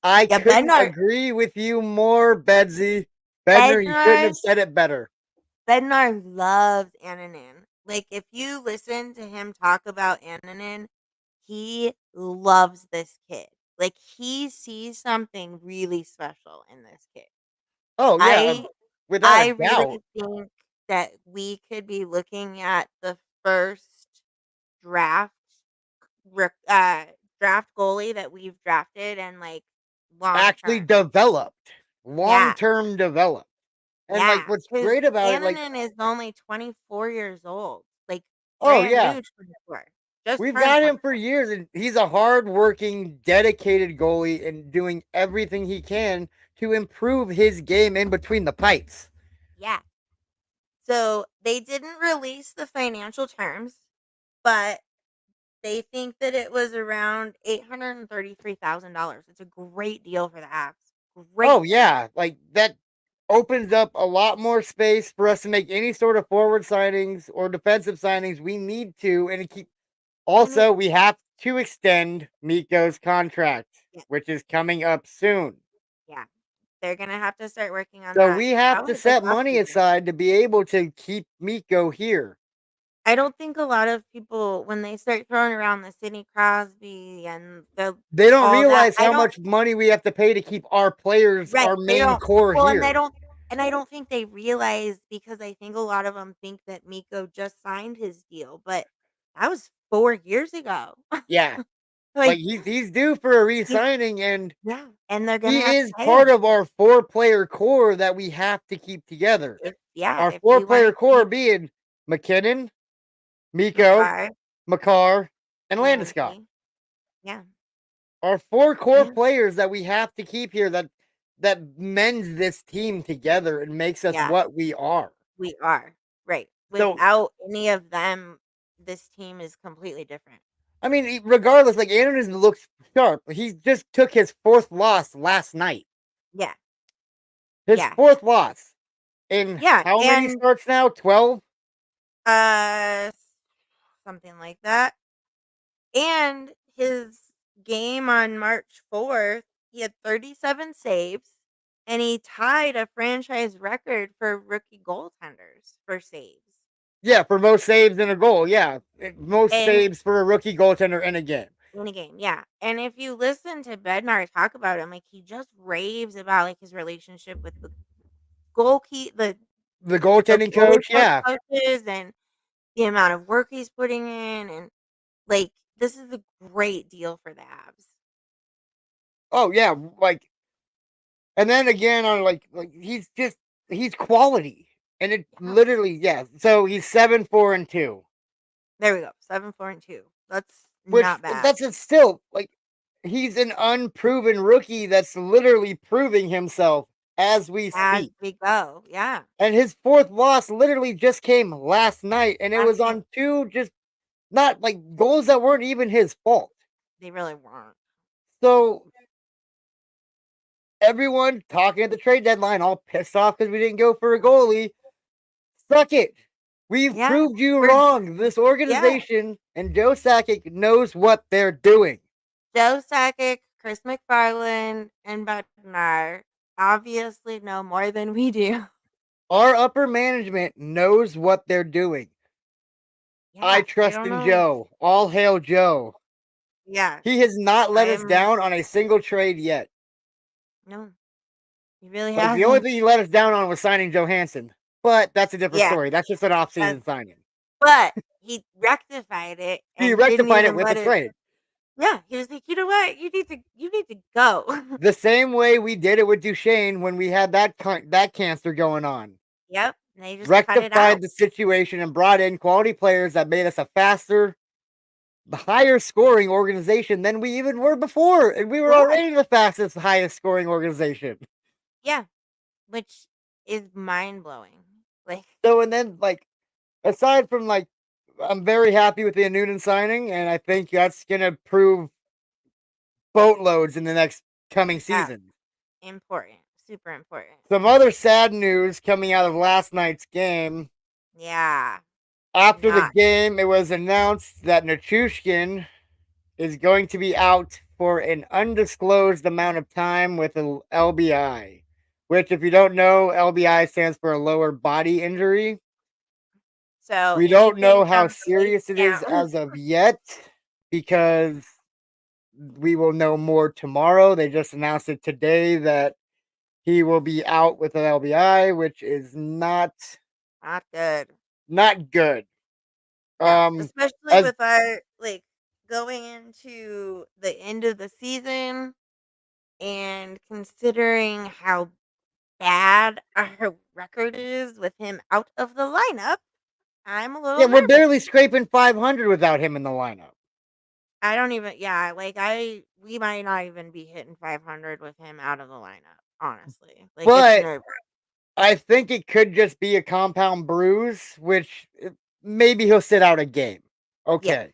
I Yeah, couldn't agree with you more, Bedsy. Bedner, you couldn't Bednar have said it better. Bednar loves Ananin. Like, if you listen to him talk about Ananin, he loves this kid. Like, he sees something really special in this kid. Oh yeah, I without a I doubt. really think that we could be looking at the first draft rec draft goalie that we've drafted and, like, long Actually term. developed, long Yeah, term developed. And like yeah, what's because great about it, like, Annanen is only 24 years old, like, oh brand yeah, new 24, just we've turned got him for 24. years, and he's a hard-working, dedicated goalie and doing everything he can to improve his game in between the pipes. Yeah. So, they didn't release the financial terms, but they think that it was around $833,000. It's a great deal for the Avs. Oh Great deal. yeah, like that opens up a lot more space for us to make any sort of forward signings or defensive signings we need to, and keep. And it Also, we have to extend Miko's contract, yeah, which is coming up soon. yeah. They're gonna have to start working on So that we have to probably this set money offseason. aside to be able to keep Miko here. I don't think a lot of people, when they start throwing around the Sidney Crosby and the They don't all that, realize I how don't much money we have to pay to keep our players, right, our they main don't core well, here. and I don't think they realize because I think a lot of them think that Miko just signed his deal, but that was 4 years ago. Yeah, like Like, he's due for a he re-signing, and yeah, and they're gonna he have to is pay part him. of our four-player core that we have to keep together. Our If we wanna four-player core keep being McKinnon, Miko, Makar Makar, and Landeskog. Lansky. Yeah, Our four core yeah, players that we have to keep here that mends this team together and makes us yeah, what we are. we are, right. So, Without any of them, this team is completely different. I mean, regardless, like Anderson looks sharp. He just took his fourth loss last night. Yeah, His yeah, fourth loss in yeah, how many and, starts now? 12? uh, something like that, and his game on March 4th, he had 37 saves, and he tied a franchise record for rookie goaltenders for saves. Yeah, for most saves in a goal. Yeah, most And saves for a rookie goaltender in a game. in a game, yeah, and if you listen to Bednar talk about him, like, he just raves about, like, his relationship with the goalkeep The the goaltending goalie coach, yeah. coaches and the amount of work he's putting in, and, like, this is a great deal for the Avs. Oh yeah, like, and then again on like he's quality. And it Yeah. literally, yeah. So he's 7-4-2. There we go. 7-4-2. That's Which not bad. that's it still like he's an unproven rookie that's literally proving himself as we As speak. we go. Yeah. And his fourth loss literally just came last night, and it Last was night. on two just not like goals that weren't even his fault. They really weren't. So everyone talking at the trade deadline, all pissed off because we didn't go for a goalie. Suck it. We've Yeah. proved you We're wrong. This yeah. organization and Joe Sakic knows what they're doing. Joe Sakic, Chris McFarland, and Bednar obviously know more than we do. Our upper management knows what they're doing. I Yeah. I trust don't in know. Joe. All hail Joe. Yeah. He has not let us I'm down on a single trade yet. no. He really Like the only hasn't. thing he let us down on was signing Johansson. But that's a different Yeah. story. That's just an That's, off-season signing. but he rectified it He and didn't rectified it even with a let it. trade. Yeah. He was like, you know what? You need to go. The same way we did it with Duchesne when we had that cancer going on. Yep. And they just cut it Rectified out. the situation and brought in quality players that made us a faster, higher scoring organization than we even were before. And we were Yeah. already the fastest, highest scoring organization. Yeah. Which is mind blowing. Like, So, and then, like, aside from, like, I'm very happy with the Noonan signing, and I think that's going to prove boatloads in the next coming yeah. season. Important. Super important. Some other sad news coming out of last night's game. Yeah. After the Not game, it was announced that Nichushkin is going to be out for an undisclosed amount of time with an LBI, which, if you don't know, LBI stands for a lower body injury. so We don't anything know how from the waist serious it is down. as of yet because we will know more tomorrow. They just announced it today that he will be out with an LBI, which is Not good. not good. No. Especially As with our like going into the end of the season and considering how bad our record is with him out of the lineup, I'm a yeah, little we're nervous. barely scraping 500 without him in the lineup. I don't even yeah, like we might not even be hitting 500 with him out of the lineup, honestly. Like it's But nerve. I think it could just be a compound bruise, which maybe he'll sit out a game. Yeah. Okay.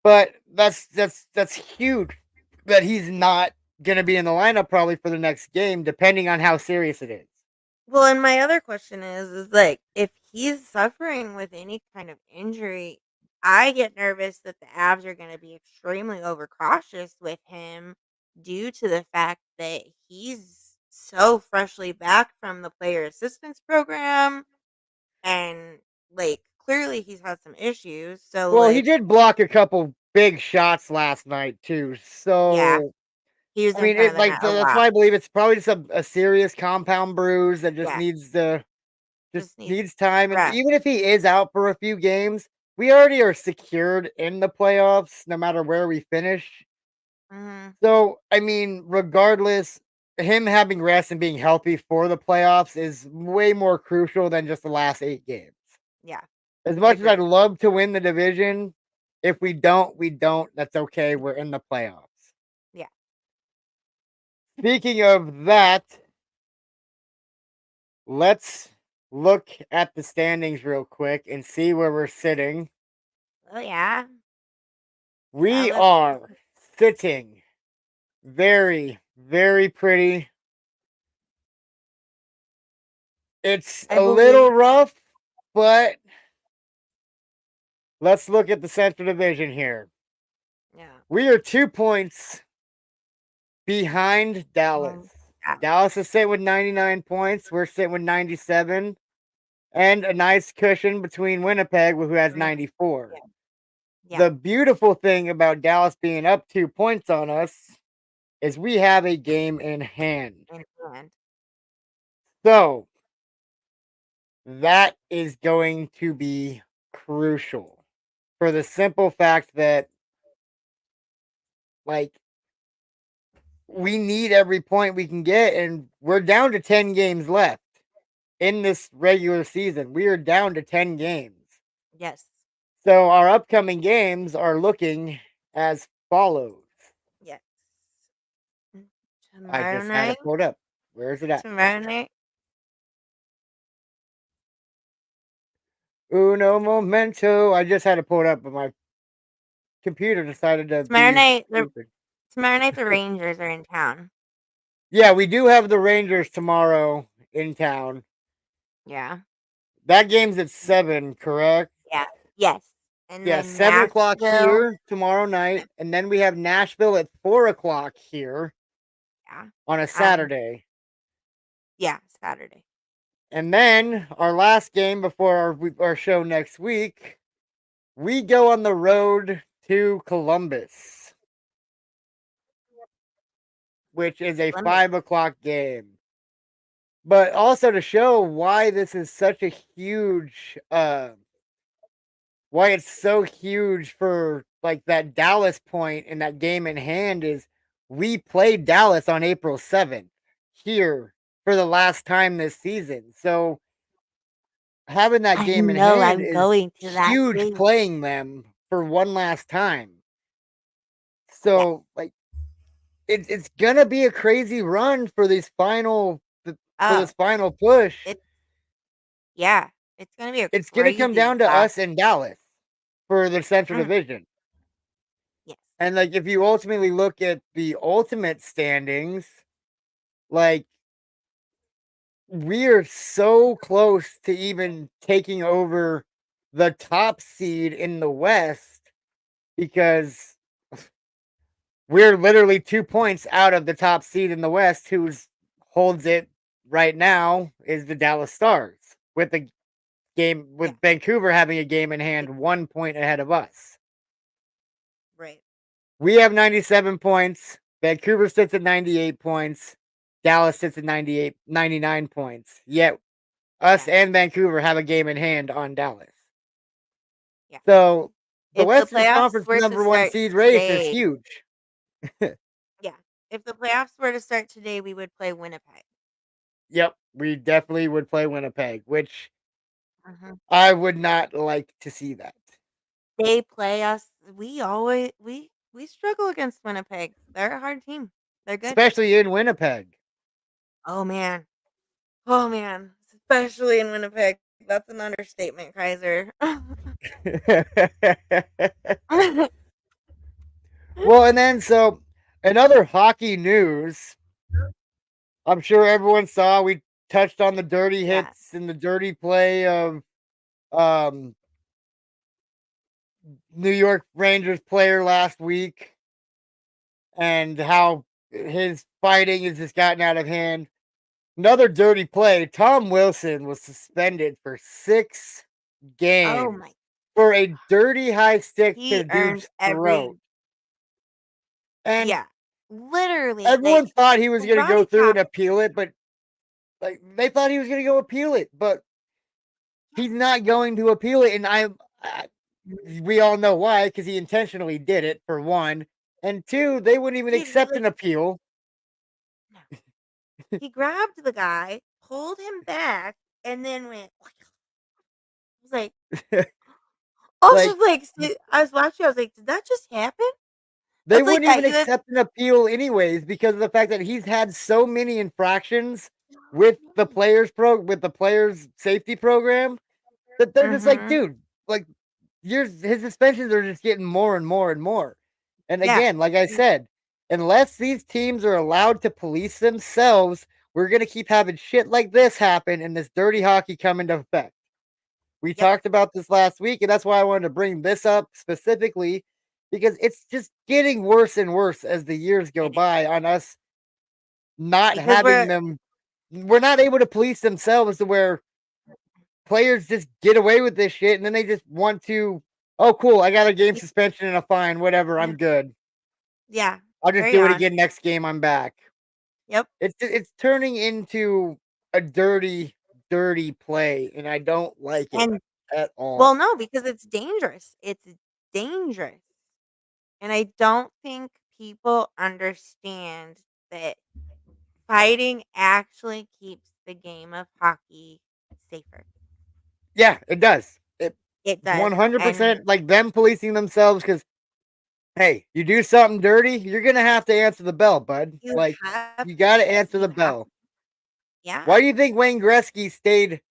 But that's huge that he's not gonna be in the lineup probably for the next game, depending on how serious it is. Well, and my other question is like if he's suffering with any kind of injury, I get nervous that the Avs are going to be extremely overcautious with him due to the fact that he's so freshly back from the player assistance program and like clearly he's had some issues. So Well, he like did block a couple big shots last night too. yeah, So he was I in mean, front it of the like net a that's lot. why I believe it's probably just a serious compound bruise that just Yeah, needs to just just needs needs time. And rest. even if he is out for a few games, we already are secured in the playoffs, no matter where we finish. Mhm. So I mean, regardless, him having rest and being healthy for the playoffs is way more crucial than just the last 8 games. Yeah, As much as I'd agreed. love to win the division, if we don't, we don't. That's okay. We're in the playoffs. Yeah. Speaking of that, let's look at the standings real quick and see where we're sitting. Oh yeah. We Let's are sitting very, very pretty. It's I a believe little rough, but let's look at the Central Division here. yeah. We are 2 points behind Dallas. Um, yeah. Dallas is sitting with 99 points. We're sitting with 97, and a nice cushion between Winnipeg, who has Mm, 94. yeah. Yeah. The beautiful thing about Dallas being up 2 points on us is we have a game in hand. In hand. So that is going to be crucial for the simple fact that, like, we need every point we can get, and we're down to 10 games left. in this regular season. We are down to 10 games. Yes. So our upcoming games are looking as follows. Yes. I Tomorrow just had night. it pulled up. Where is it at? Tomorrow night. Uno momento. I just had it pulled up, but my computer decided to Tomorrow be night. stupid. Tomorrow night the Rangers are in town. Yeah, we do have the Rangers tomorrow in town. Yeah. That game's at 7, correct? Yeah. Yes. And Yeah, then 7 o'clock Nashville. here tomorrow night, and then we have Nashville at 4 o'clock here Yeah. on a Um. Saturday. Yeah. Saturday. And then our last game before our show next week, we go on the road to Columbus, which is a Columbus. 5 o'clock game. But also to show why this is such a huge, why it's so huge for like that Dallas point in that game in hand is we played Dallas on April 7th here for the last time this season. So having that I game in know. hand I'm is going to that huge game. playing them for one last time. Yes. So like it's gonna be a crazy run for for Oh. this final push. It. Yeah. It's gonna be a It's gonna come crazy down to battle. us and Dallas for the Central Mm. Division. Yes. And like if you ultimately look at the ultimate standings, like we're so close to even taking over the top seed in the West because we're literally 2 points out of the top seed in the West. Who's holds it right now is the Dallas Stars with the game Yeah. with Vancouver having a game in Yeah. hand, 1 point ahead of us. Right. We have 97 points. Vancouver sits at 98 points. Dallas sits at 99 points. Yet us Yeah. and Vancouver have a game in hand on Dallas. Yeah. So the If the Western playoffs Conference were to number one start seed race is today, huge. yeah. If the playoffs were to start today, we would play Winnipeg. Yep, we definitely would play Winnipeg, which Mhm. I would not like to see that. They play us. We struggle against Winnipeg. They're a hard team. They're good. Especially in Winnipeg. Oh man. Oh man. Especially in Winnipeg. That's an understatement, Kyzer. Well, and then so in other hockey news, I'm sure everyone saw we touched on the dirty Yeah. hits and the dirty play of um New York Rangers player last week and how his fighting has just gotten out of hand. Another dirty play. Tom Wilson was suspended for 6 games Oh my. for a dirty high stick to He the earned dude's throat. every. And Yeah. Literally, everyone thought he was going to go Roddy through and Cap. appeal it, but like they thought he was going to go appeal it, but he's not going to appeal it. And we all know why, because he intentionally did it for one, and two, they wouldn't even He accept like an appeal. no. He grabbed the guy, pulled him back, and then went. I was like, also Like like I was watching. I was like, did that just happen? they That's like wouldn't that. even You. accept an appeal anyways because of the fact that he's had so many infractions with the players safety program that they're just like, Mm-hmm. dude, like his suspensions are just getting more and more and more. And Yeah. again, like I said, unless these teams are allowed to police themselves, we're gonna keep having shit like this happen and this dirty hockey come into effect. We Yep. talked about this last week, and that's why I wanted to bring this up specifically because it's just getting worse and worse as the years go It is by on us not because having them. We're not able to police themselves to where players just get away with this shit and then they just want to, oh, cool, I got a game y- suspension and a fine, whatever, yeah, I'm good. yeah. I'll just Carry do it on. again next game, I'm back. Yep. It's turning into a dirty, dirty play, and I don't like it And at all. well, no, because it's dangerous. It's dangerous, and I don't think people understand that fighting actually keeps the game of hockey safer. Yeah, it does. It It does. And 100% like them policing themselves because, hey, you do something dirty, you're going to have to answer the bell, bud. you Like, have you got to to. answer You the have bell. to. Yeah. Why do you think Wayne Gretzky stayed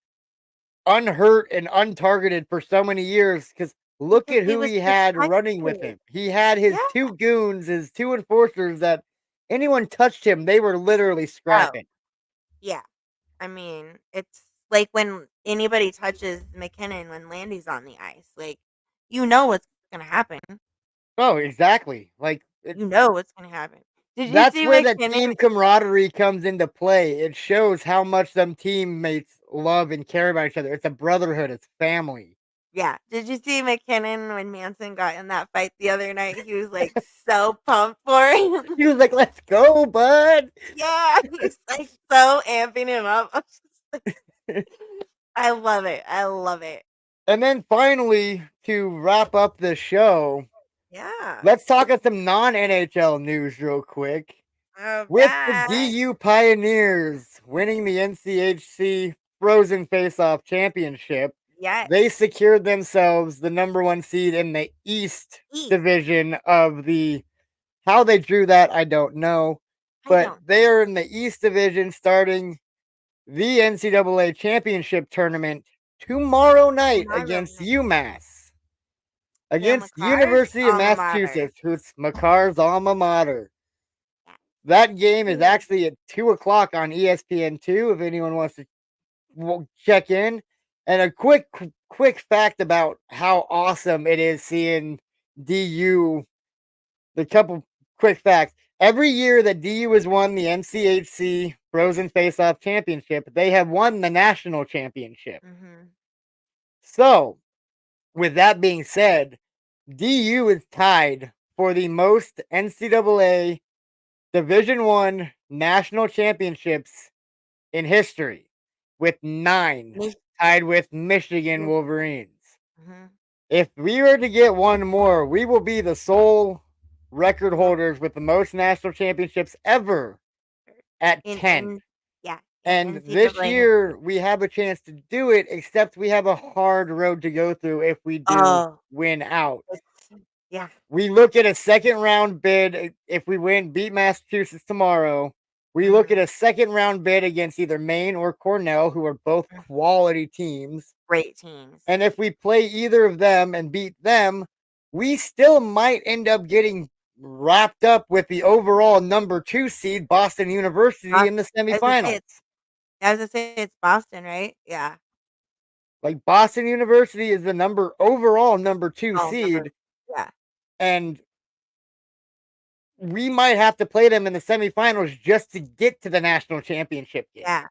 unhurt and untargeted for so many years? Because look Because at he who was he had running with protected. him. He had Yeah. his two goons, his two enforcers that anyone touched him, they were literally Oh, scrapping. yeah. I mean, it's like when anybody touches McKinnon when Landy's on the ice, like, you know what's gonna happen. Oh, exactly. Like, You know what's gonna happen. Did you that's see where that McKinnon? team camaraderie comes into play. It shows how much them teammates love and care about each other. It's a brotherhood, it's family. Yeah. Did you see McKinnon when Manson got in that fight the other night? He was, like, so pumped for him. He was like, let's go, bud. Yeah, he's, like, so amping him up. I'm just like I love it. I love it. And then finally, to wrap up the show, Yeah. let's talk of some non NHL news real quick. Oh, With the yeah. DU Pioneers winning the NCHC Frozen Faceoff Championship, Yes. they secured themselves the number one seed in the East East. division of the. How they drew that, I don't know. I But don't. they are in the East division starting the NCAA championship tournament tomorrow night Tomorrow against night. UMass, Dale against McCarr's University of alma mater. Massachusetts, who's Makar's alma mater. Yeah. That game is Ooh. actually at 2 o'clock on ESPN2 if anyone wants to check in. And a quick fact about how awesome it is seeing DU. The couple quick facts. Every year that DU has won the NCHC Frozen Faceoff Championship, they have won the national championship. Mhm. So, with that being said, DU is tied for the most NCAA Division One national championships in history, with 9, Mich tied with Michigan Mich Wolverines. Mhm. If we were to get one more, we will be the sole record Well, holders with the most national championships ever at in 10. yeah, in And this NCAA year history. we have a chance to do it, except we have a hard road to go through if we do Oh, win out. it's yeah. We look at a second round bid if we win, beat Massachusetts tomorrow. We look at Mhm. a second round bid against either Maine or Cornell, who are both Mm. quality teams. Great teams. And if we play either of them and beat them, we still might end up getting wrapped up with the overall number 2 seed, Boston University, in the Boston. I was gonna say semifinals. it's Boston, right? Yeah. Like Boston University is the overall number 2 Oh, number seed, yeah. and we might have to play them in the semifinals just to get to the national championship game. Yeah.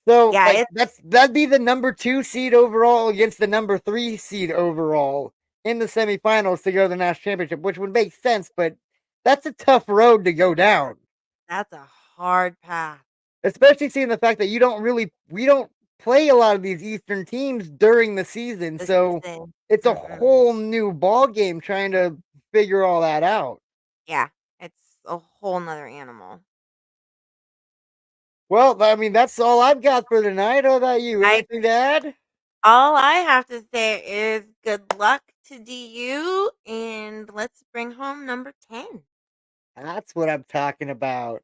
So, Yeah, like, it's that'd be the number 2 seed overall against the number 3 seed overall in the semifinals to go to the national championship, which would make sense, but that's a tough road to go down. that's a hard path. Especially seeing the fact that we don't play a lot of these Eastern teams during the season, This so season. it's a Mm-mm. whole new ball game trying to figure all that out. Yeah, it's a whole 'nother animal. Well, I mean, that's all I've got for tonight. How about you? I Anything to add? All I have to say is good luck to DU, and let's bring home number 10. That's what I'm talking about.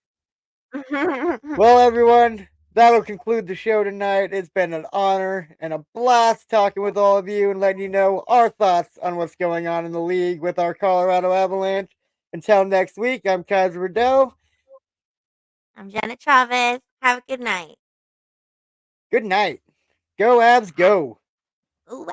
Well, everyone, that'll conclude the show tonight. It's been an honor and a blast talking with all of you and letting you know our thoughts on what's going on in the league with our Colorado Avalanche. Until next week, I'm Kyzer Riddell. I'm Janet Chavez. Have a good night. Good night. Go, Avs, go. Ooh,